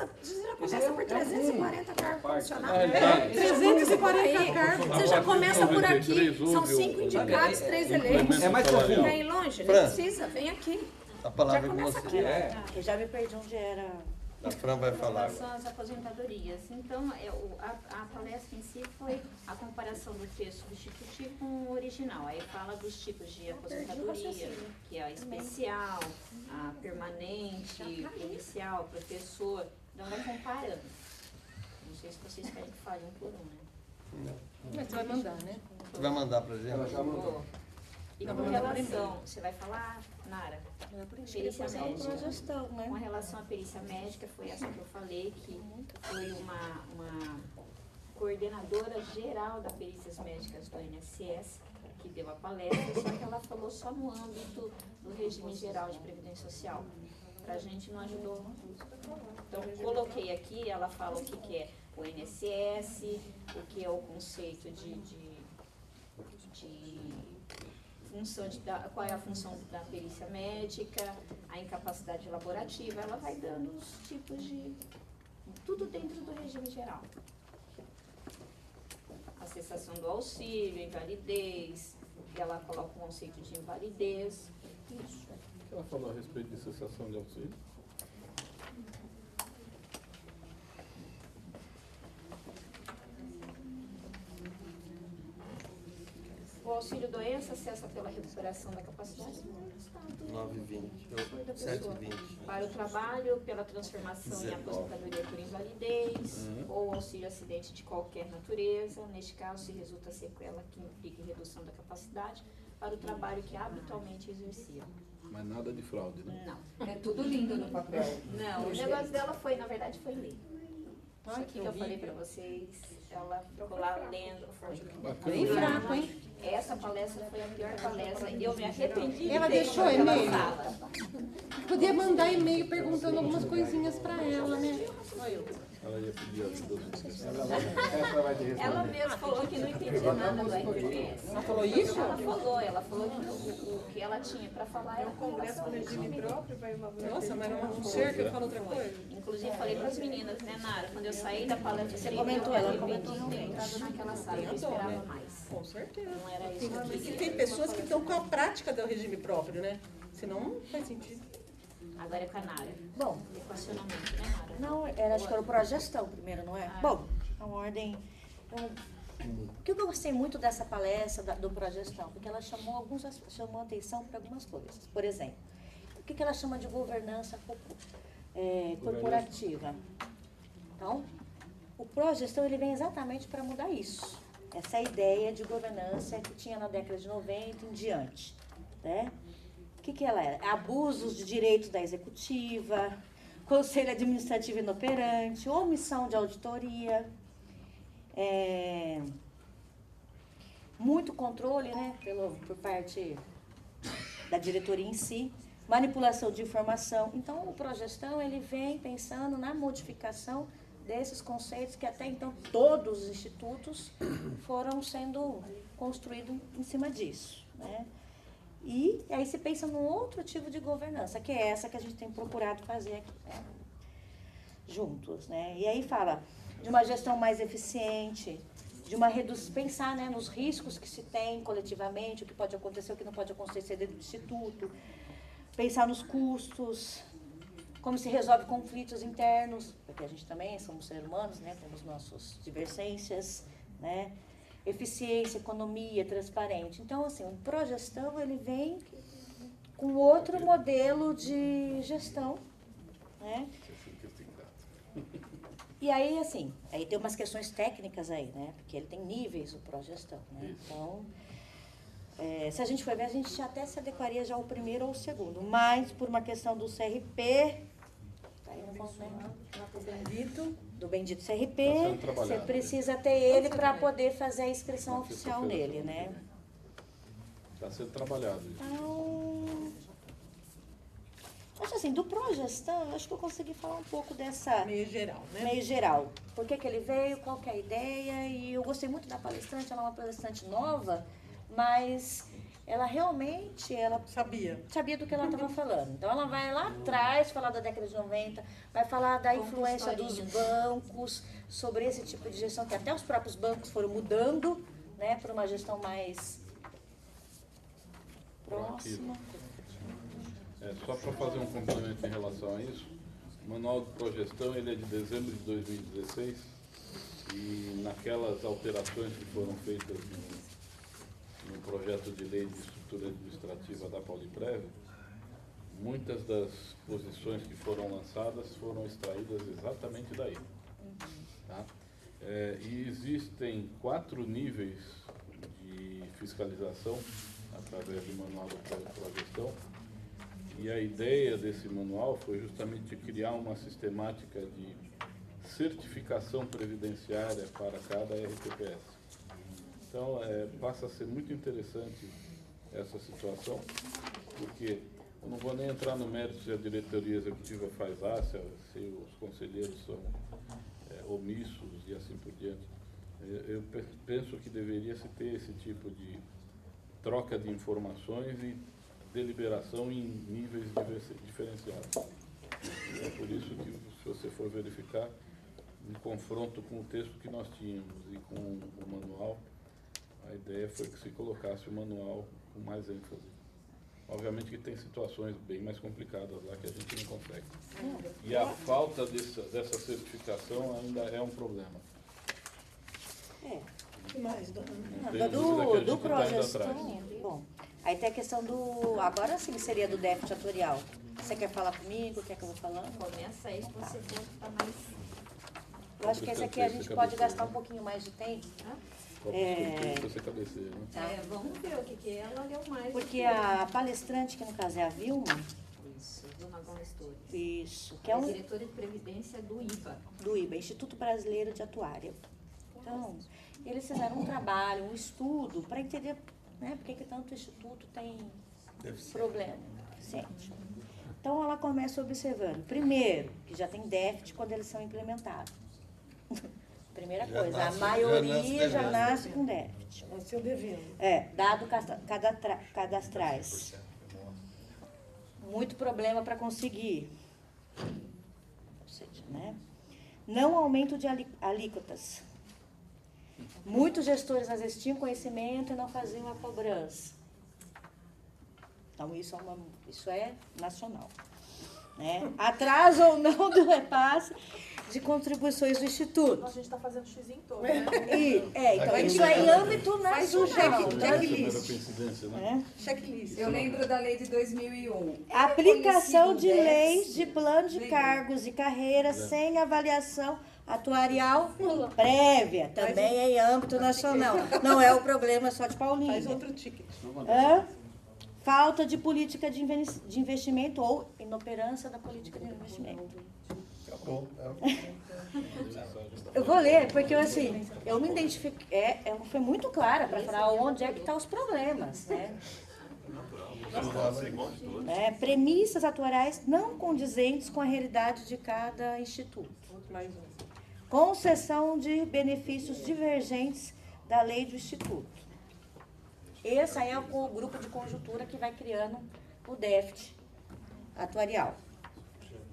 começa por 340 cargos funcionários. É, 340 cargos. Você já começa por aqui. São 5 indicados, 3 eleitos. É mais profundo. Vem longe, nem Fran. precisa, vem aqui. A palavra Já é com começa você. Eu já me perdi onde era. A Fran vai Com falar. relação às aposentadorias. Então, a palestra em si foi a comparação do texto substitutivo com o original. Aí fala dos tipos de aposentadoria, que é a especial, a permanente, inicial, professor. Então, vai comparando. Não sei se vocês querem que fale um por um, né? Mas você vai mandar, né? Você vai mandar pra gente? Ela já mandou. E Não, com vou mandar relação, você vai falar, Nara? Perícia Passar uma médica. gestão, né? Com relação à perícia médica, foi essa que eu falei, que foi uma coordenadora geral da perícias médicas do INSS, que deu a palestra, só que ela falou só no âmbito do regime geral de previdência social. Pra gente não ajudou. Então, coloquei aqui, ela fala o que é o INSS, o que é o conceito de função qual é a função da perícia médica, a incapacidade laborativa, ela vai dando os tipos de... tudo dentro do regime geral. A cessação do auxílio, invalidez, ela coloca um conceito de invalidez, isso. O que ela falou a respeito de cessação de auxílio? O auxílio doença cessa pela recuperação da capacidade 9h20. da pessoa. 7h20. Para o trabalho, pela transformação em aposentadoria por invalidez, ou auxílio acidente de qualquer natureza, neste caso, se resulta sequela que implique redução da capacidade, para o trabalho que habitualmente exercia. Mas nada de fraude, né? Não. É tudo lindo no papel. Não, o negócio dela foi, na verdade, foi ler. Isso aqui que eu falei pra vocês, ela ficou lá lendo. Bem fraco, hein? Essa palestra foi a pior palestra. Eu me arrependi de Ela ter deixou ido naquela e-mail? sala. Podia mandar e-mail perguntando algumas coisinhas pra ela, né? Ela ia pedir ajuda. Ela mesma falou que não entendia nada do RPPS. Ela falou isso? Ela falou que o que ela tinha para falar era o Congresso com regime próprio, vai uma Nossa, mas era um ser que fala outra coisa. Inclusive, falei para as meninas, né, Nara? Quando eu saí da palestra, Você comentou, ela comentou comentou de ter entrado naquela sala, eu esperava mais. Com certeza. Não era isso que eu E queria. tem pessoas que estão com a prática do regime próprio, né? Senão não faz sentido. Agora é com a Nara. Bom, equacionamento, né, Nara? Não, acho que era o progestão primeiro, não é? Bom, a ordem... O que eu gostei muito dessa palestra do progestão? Porque ela chamou atenção para algumas coisas. Por exemplo, o que ela chama de governança corporativa? Então, o progestão ele vem exatamente para mudar isso. Essa ideia de governança que tinha na década de 90 em diante. Né? O que ela era? Abusos de direitos da executiva, conselho administrativo inoperante, omissão de auditoria, muito controle, né, por parte da diretoria em si, manipulação de informação. Então, o progestão ele vem pensando na modificação desses conceitos que até então todos os institutos foram sendo construídos em cima disso, né? E aí se pensa num outro tipo de governança, que é essa que a gente tem procurado fazer aqui, né? Juntos, né? E aí fala de uma gestão mais eficiente, de uma redução, pensar, né, nos riscos que se tem coletivamente, o que pode acontecer, o que não pode acontecer dentro do instituto, pensar nos custos, como se resolve conflitos internos, porque a gente também somos seres humanos, né, temos nossas divergências, né, eficiência, economia, transparente. Então, assim, o progestão, ele vem com outro modelo de gestão, né? E aí, assim, aí tem umas questões técnicas aí, né? Porque ele tem níveis, o progestão, né? Então, se a gente for ver, a gente até se adequaria já ao primeiro ou ao segundo. Mas, por uma questão do CRP, tá aí no do bendito CRP, você precisa ter ele para poder fazer a inscrição oficial nele, né? Está sendo trabalhado isso. Então, acho assim, do progestão, acho que eu consegui falar um pouco dessa... Meio geral, né? Meio geral. Por que ele veio, qual que é a ideia, e eu gostei muito da palestrante, ela é uma palestrante nova, mas ela realmente, sabia do que ela estava falando. Então ela vai lá atrás, falar da década de 90, vai falar da influência dos bancos sobre esse tipo de gestão, que até os próprios bancos foram mudando, né, para uma gestão mais próxima. Só para fazer um complemento em relação a isso, o Manual de Progestão ele é de dezembro de 2016 e naquelas alterações que foram feitas no projeto de lei de estrutura administrativa da Pauliprev, muitas das posições que foram lançadas foram extraídas exatamente daí. Tá? E existem 4 níveis de fiscalização através do Manual de Progestão. E a ideia desse manual foi justamente criar uma sistemática de certificação previdenciária para cada RTPS. Então, passa a ser muito interessante essa situação, porque eu não vou nem entrar no mérito se a diretoria executiva faz se os conselheiros são omissos e assim por diante. Eu penso que deveria se ter esse tipo de troca de informações e deliberação em níveis diferenciados. É por isso que, se você for verificar, em confronto com o texto que nós tínhamos e com o manual, a ideia foi que se colocasse o manual com mais ênfase. Obviamente que tem situações bem mais complicadas lá que a gente não consegue. E a falta dessa certificação ainda é um problema. Que mais? Do progestão. Bom, aí tem a questão do... Agora sim seria do déficit atuarial. Você quer falar comigo? Quer que eu vou falando? Começa aí, que você for tá mais... Eu acho que esse aqui a gente pode gastar um pouquinho mais de tempo. Você cabeceia, né? Vamos ver o que ela leu mais. Porque a palestrante, que no caso é a Vilma... Isso, Dona Gomes Torres. Isso. Que é diretora de Previdência do IBA. Do IBA, Instituto Brasileiro de Atuária. Então, eles fizeram um trabalho, um estudo, para entender, né, por que tanto o Instituto tem problema deficiente. Então, ela começa observando, primeiro, que já tem déficit quando eles são implementados. Primeira coisa, a maioria já nasce com déficit. Nasceu devendo. Dados cadastrais. Muito problema para conseguir. Ou seja, né? Não aumento de alíquotas. Muitos gestores às vezes tinham conhecimento e não faziam a cobrança. Então, isso é nacional. né? Atraso ou não do repasse de contribuições do Instituto. Nossa, a gente está fazendo xizinho todo, né? Então, isso é em âmbito nacional. Checklist. Eu lembro da lei de 2001. Aplicação de leis de plano de cargos e carreiras sem avaliação atuarial prévia. Também é em âmbito nacional. Não é o problema só de Paulínia. Faz outro ticket. Falta de política de investimento ou inoperância da política de investimento. Acabou. Eu vou ler, porque eu me identifiquei, foi muito clara para falar onde é que estão os problemas, né? Premissas atuariais não condizentes com a realidade de cada instituto. Concessão de benefícios divergentes da lei do instituto. Esse aí é o grupo de conjuntura que vai criando o déficit atuarial.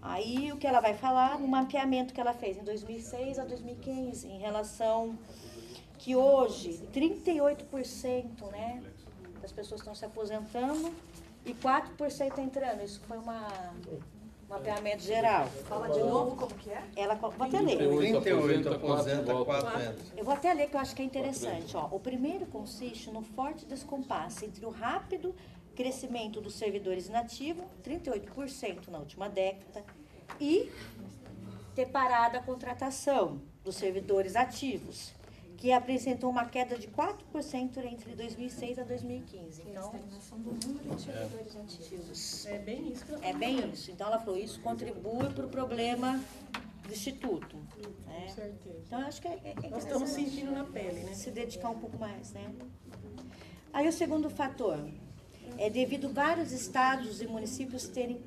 Aí o que ela vai falar, no mapeamento que ela fez em 2006 a 2015, em relação que hoje 38%, né, das pessoas estão se aposentando e 4% entrando. Isso foi um mapeamento geral. Fala de novo como que é? Vou até ler. 38 aposenta, 4 entra. Eu vou até ler que eu acho que é interessante. O primeiro consiste no forte descompasso entre o rápido crescimento dos servidores inativos, 38% na última década, e ter parado a contratação dos servidores ativos, que apresentou uma queda de 4% entre 2006 a 2015. Então, servidores ativos. É bem isso. É bem isso. Então, ela falou, isso contribui para o problema do Instituto. Né? Com certeza. Então, eu acho que nós estamos sentindo na pele, né? Se dedicar um pouco mais, né? Aí, o segundo fator é devido vários estados e municípios terem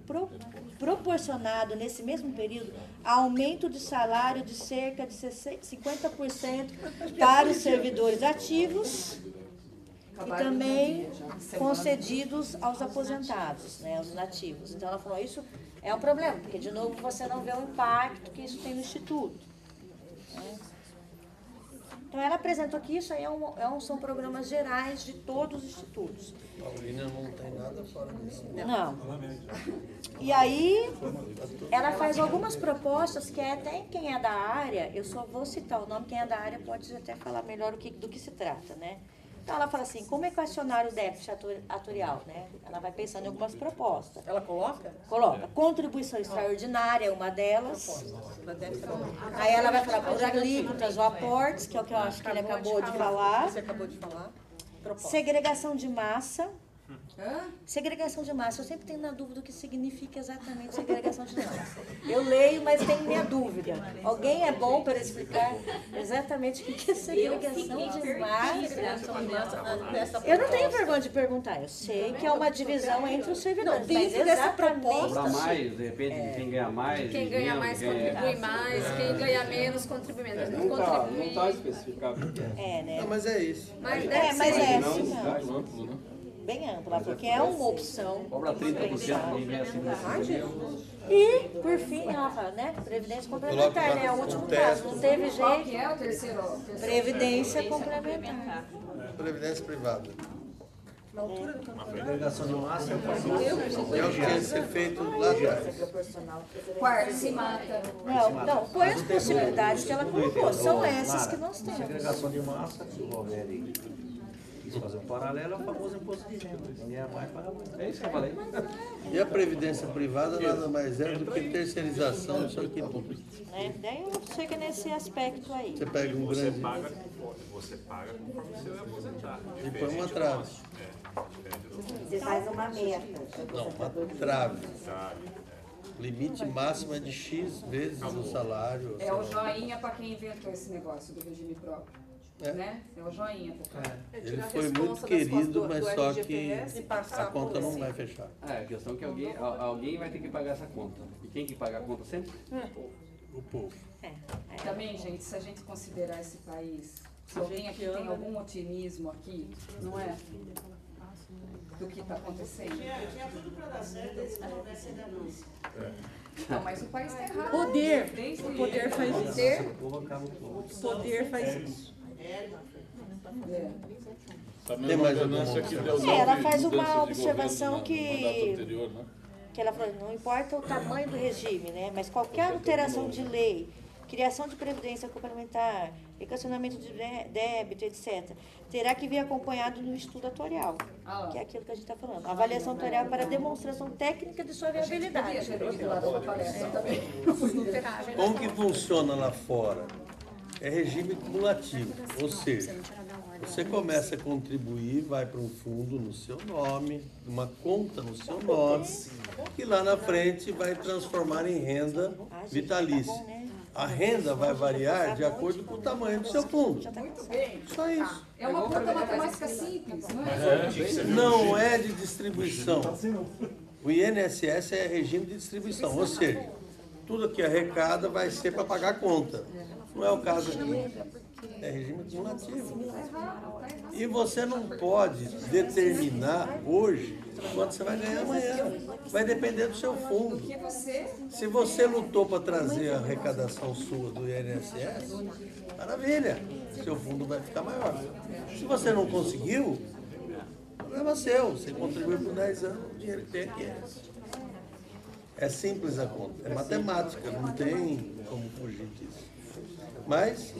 proporcionado, nesse mesmo período, aumento de salário de cerca de 50% para os servidores ativos e também concedidos aos aposentados, né, aos inativos. Então, ela falou, isso é um problema, porque, de novo, você não vê o impacto que isso tem no Instituto. Né? Então, ela apresentou que isso aí são programas gerais de todos os institutos. Paulínia não tem nada fora disso. Não. E aí, ela faz algumas propostas que até quem é da área, eu só vou citar o nome, quem é da área pode até falar melhor do que se trata, né? Então, ela fala assim, como equacionar o déficit atuarial, né? Ela vai pensando em algumas propostas. Ela coloca? Coloca. Contribuição extraordinária é uma delas. Aí ela vai falar por alíquotas ou aportes, que é o que eu acho que ele acabou de falar. Você acabou de falar. Segregação de massa. Segregação de massa. Eu sempre tenho na dúvida o que significa exatamente segregação de massa. Eu leio, mas tenho minha dúvida. Alguém é bom para explicar exatamente o que é segregação de massa? Eu não tenho vergonha de perguntar. Eu sei que é uma divisão entre os servidores. Dentro dessa proposta. Cobrar mais, de repente, quem ganha mais. Quem ganha mais contribui mais, quem ganha menos contribui menos. Não está especificado. Né? Não, mas é isso. Mas bem ampla, porque é uma opção. Cobra 30% quem ganha acima E, por fim, ela fala, né? Previdência complementar, né? É o último caso. Não teve jeito. Qual que é o terceiro? Previdência complementar. Previdência privada. Na altura do campeonato. Segregação de massa é o que tinha que ser feito lá atrás. Quarto, se mata. Não, foi as possibilidades que ela colocou. São essas que nós temos. Segregação de massa, se o Roveri quis fazer um paralelo, é o famoso imposto de renda. Quem é mais, paga mais. É isso que eu falei. E a previdência privada nada mais é do que terceirização do seu público. Daí chega nesse aspecto aí. Você pega um grande... Você paga conforme você vai aposentar. E põe uma trave. Você faz uma meta. Não, uma trave. Limite máximo é de X vezes o salário. É o joinha para quem inventou esse negócio do regime próprio. Né? É o joinha. Ele foi muito querido, mas só que a conta não vai fechar. A questão é que alguém vai ter que pagar essa conta. E quem que paga a conta sempre? O povo. Também, gente, se a gente considerar esse país, se alguém aqui tem algum otimismo aqui, não é? Do que está acontecendo. Tinha tudo para dar certo, esse não vai ser denúncia. Não, mas o país está errado. Poder. O poder faz isso. O poder faz isso. Tem mais ordenança que deu ela faz uma observação que que ela falou, não importa o tamanho do regime, né? Mas qualquer alteração de lei, criação de previdência complementar, equacionamento de débito, etc., terá que vir acompanhado no estudo atuarial, que é aquilo que a gente está falando. A avaliação atuarial para demonstração técnica de sua viabilidade. Como que funciona lá fora? É regime cumulativo, ou seja, você começa a contribuir, vai para um fundo no seu nome, uma conta no seu nome, que lá na frente vai transformar em renda vitalícia. A renda vai variar de acordo com o tamanho do seu fundo. Muito bem. Só isso. É uma conta matemática simples, não é? Não é de distribuição. O INSS é regime de distribuição, ou seja, tudo que arrecada vai ser para pagar a conta. Não é o caso aqui. É regime cumulativo. E você não pode determinar hoje quanto você vai ganhar amanhã. Vai depender do seu fundo. Se você lutou para trazer a arrecadação sua do INSS, maravilha, seu fundo vai ficar maior. Se você não conseguiu, problema seu. Você contribuiu por 10 anos, o dinheiro que tem aqui é esse. É simples a conta, é matemática, não tem como fugir disso. Mas...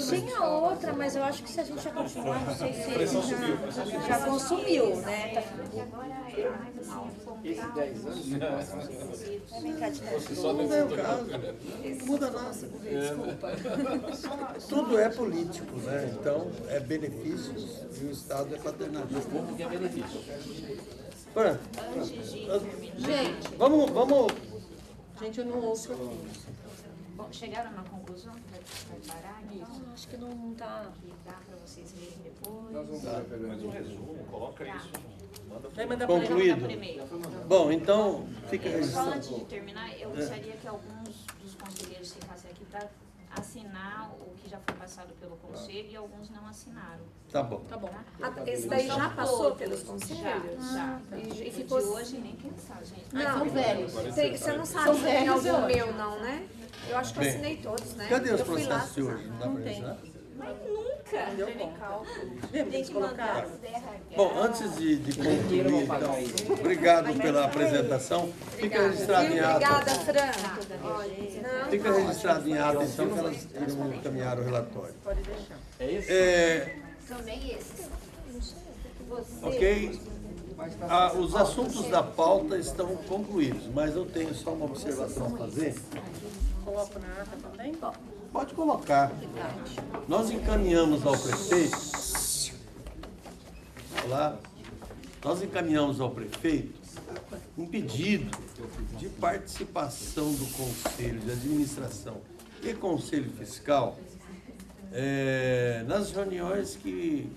tinha outra, mas eu acho que se a gente já continuar, não sei se ele já consumiu, né? Esse 10 anos... Não é o caso. Não muda nada. Tudo é político, né? Então, é benefícios e o Estado é paternalista. O povo que é benefício. Gente, vamos... Gente, eu não ouço. Bom, chegaram na conclusão que vai parar? Isso. Acho que não está. Dá para vocês lerem depois? Mas o resumo, coloca isso. Concluído. Bom, então, fica Só registrado. antes de terminar, eu gostaria que alguns dos conselheiros ficassem aqui para assinar o que já foi passado pelo conselho e alguns não assinaram. Tá bom. Tá bom. Esse daí já passou pelos conselhos? Já. E E ficou... de hoje nem pensar, gente. Não, são velhos. Você não sabe se tem algum meu, não, né? Eu acho que eu assinei todos, né? Cadê os Eu fui lá processos de hoje? Não dá para registrar? Mas nunca. Deu bom. Tem que colocar. Bom, antes de concluir, então, obrigado pela apresentação. Fica registrado em ato. Obrigada, Fran. Fica registrado em ato, então, que elas irão encaminhar o relatório. Pode deixar. É isso? Também esses. Ok? Os assuntos da pauta estão concluídos, mas eu tenho só uma observação a fazer. Coloco na ata também? Pode colocar. Nós encaminhamos ao prefeito. Olá. Nós encaminhamos ao prefeito um pedido de participação do Conselho de Administração e Conselho Fiscal nas reuniões que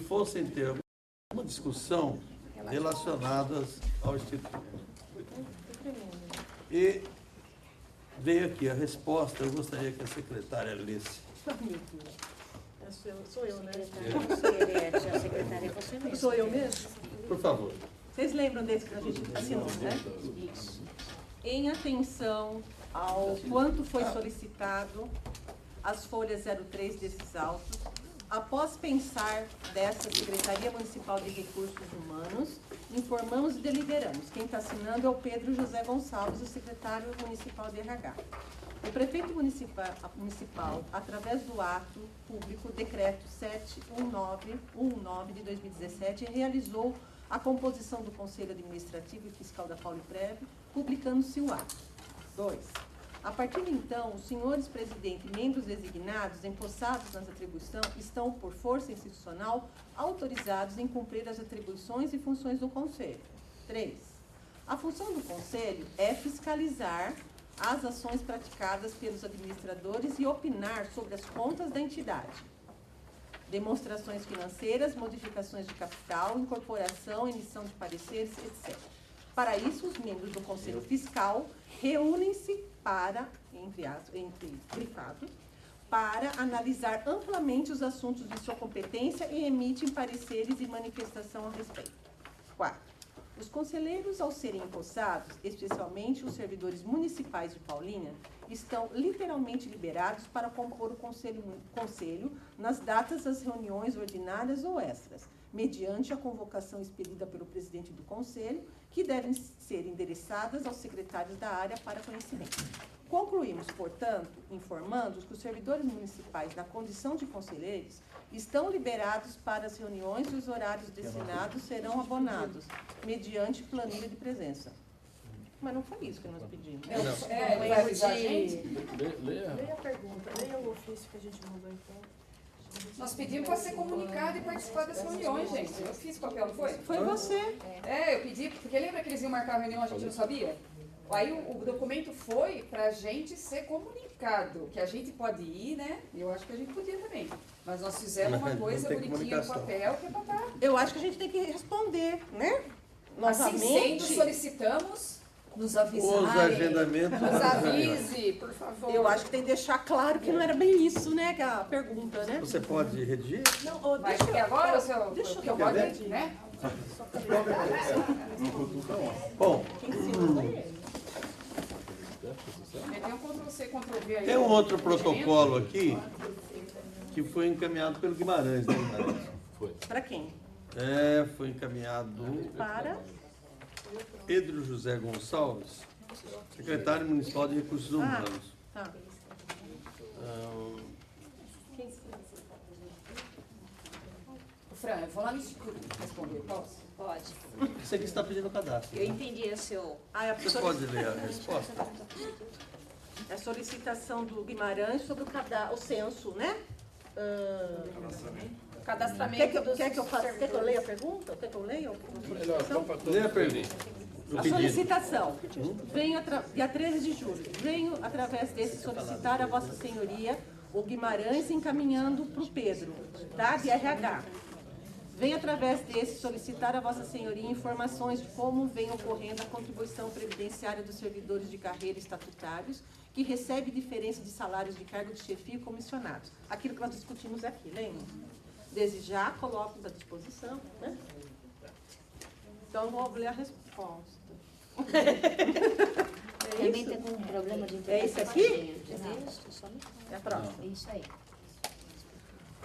fossem ter uma discussão relacionadas ao Instituto. E veio aqui a resposta, eu gostaria que a secretária lesse. Sou eu, né? A secretária é você mesmo. Sou eu mesmo? Por favor. Vocês lembram desse que a gente assinou, né? Isso. Em atenção ao quanto foi solicitado as folhas 03 desses autos, após pensar dessa Secretaria Municipal de Recursos Humanos, informamos e deliberamos. Quem está assinando é o Pedro José Gonçalves, o secretário municipal de RH. O prefeito municipal, através do ato público, decreto 719 de 2017, realizou a composição do Conselho Administrativo e Fiscal da Pauliprev, publicando-se o ato. 2. A partir de então, os senhores presidente e membros designados, empossados nas atribuições, estão, por força institucional, autorizados em cumprir as atribuições e funções do Conselho. 3. A função do Conselho é fiscalizar as ações praticadas pelos administradores e opinar sobre as contas da entidade. Demonstrações financeiras, modificações de capital, incorporação, emissão de pareceres, etc. Para isso, os membros do Conselho Fiscal reúnem-se para, para analisar amplamente os assuntos de sua competência e emitem pareceres e manifestação a respeito. 4. Os conselheiros, ao serem empossados, especialmente os servidores municipais de Paulínia, estão literalmente liberados para compor o conselho nas datas das reuniões ordinárias ou extras, mediante a convocação expedida pelo presidente do conselho, que devem ser endereçadas aos secretários da área para conhecimento. Concluímos, portanto, informando que os servidores municipais, na condição de conselheiros, estão liberados para as reuniões e os horários destinados serão abonados, mediante planilha de presença. Mas não foi isso que nós pedimos. Vai avisar a gente? Leia a pergunta, leia o ofício que a gente mandou então. Nós pedimos para ser comunicado e participar das reuniões, gente. Eu fiz papel, não foi? Foi você. Eu pedi, porque lembra que eles iam marcar a reunião, a gente não sabia? Aí o documento foi para a gente ser comunicado, que a gente pode ir, né? Eu acho que a gente podia também. Mas nós fizemos uma coisa bonitinha no papel que é para estar. Eu acho que a gente tem que responder, né? Assim sendo, solicitamos nos avisarem. Os agendamentos. Nos avise, por favor. Eu acho que tem que deixar claro que não era bem isso, né? Que a pergunta, né? Você pode redigir? Não, mas porque agora o deixa que eu pode, né? Bom. Tem um Ctrl+C, Ctrl+V aí. Tem um outro protocolo aqui que foi encaminhado pelo Guimarães, né, Guimarães? Foi. Para quem? Foi encaminhado para Pedro José Gonçalves, secretário municipal de Recursos Humanos. Tá. Fran, eu vou lá no Instituto responder, posso? Pode. Você que está pedindo o cadastro. Eu entendi o seu... Você pode ler a resposta? É a solicitação do Guimarães sobre o censo, né? Cadastramento Quer que eu leia a pergunta? Quer que eu leia Leia a pergunta. A solicitação. Venho dia 13 de julho. Venho, através desse, solicitar a Vossa Senhoria o Guimarães encaminhando para o Pedro, tá? De RH. Venho, através desse, solicitar a Vossa Senhoria informações de como vem ocorrendo a contribuição previdenciária dos servidores de carreira estatutários que recebe diferença de salários de cargo de chefia e comissionados. Aquilo que nós discutimos aqui, lembra? Desde já, coloco à disposição, né? Então, eu vou ler a resposta. Também tem um problema de É isso aqui? É a próxima. É isso aí.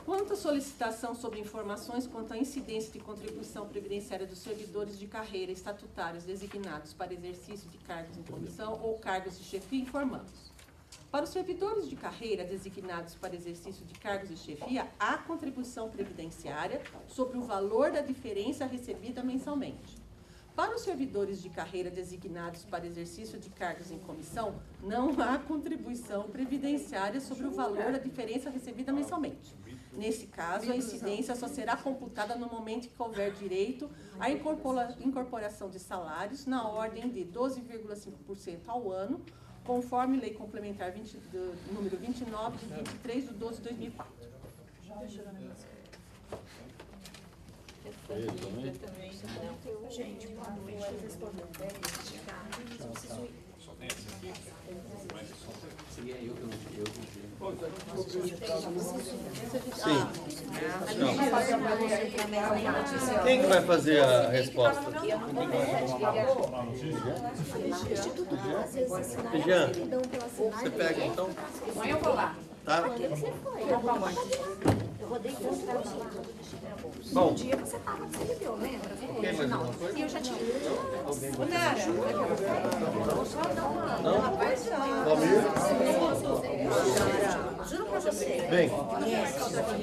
Quanto à solicitação sobre informações quanto à incidência de contribuição previdenciária dos servidores de carreira estatutários designados para exercício de cargos em comissão ou cargos de chefia, informamos. Para os servidores de carreira designados para exercício de cargos de chefia, há contribuição previdenciária sobre o valor da diferença recebida mensalmente. Para os servidores de carreira designados para exercício de cargos em comissão, não há contribuição previdenciária sobre o valor da diferença recebida mensalmente. Nesse caso, a incidência só será computada no momento que houver direito à incorporação de salários na ordem de 12,5% ao ano, conforme Lei Complementar número 29, de 23 de 12 de 2004. Eu também. Gente, boa noite. Só tem esse aqui. Seria eu que não Quem que vai fazer a resposta? Jean, você pega então? Amanhã eu vou lá. Tá? Eu rodei tanto para o Bom. Um dia você estava, você bebeu, lembra? Tem mais alguma coisa? E eu já tinha. Nara, Juro pra você. Bem.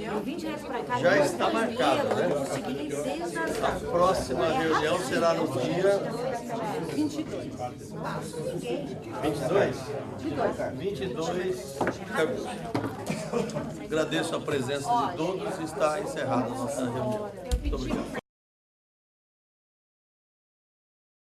Eu vim direto pra cá. Já está marcado, né? Eu consegui desde A próxima reunião será no dia 22. 22? 22. Agradeço a presença de todos e está encerrada a nossa reunião. Muito obrigado.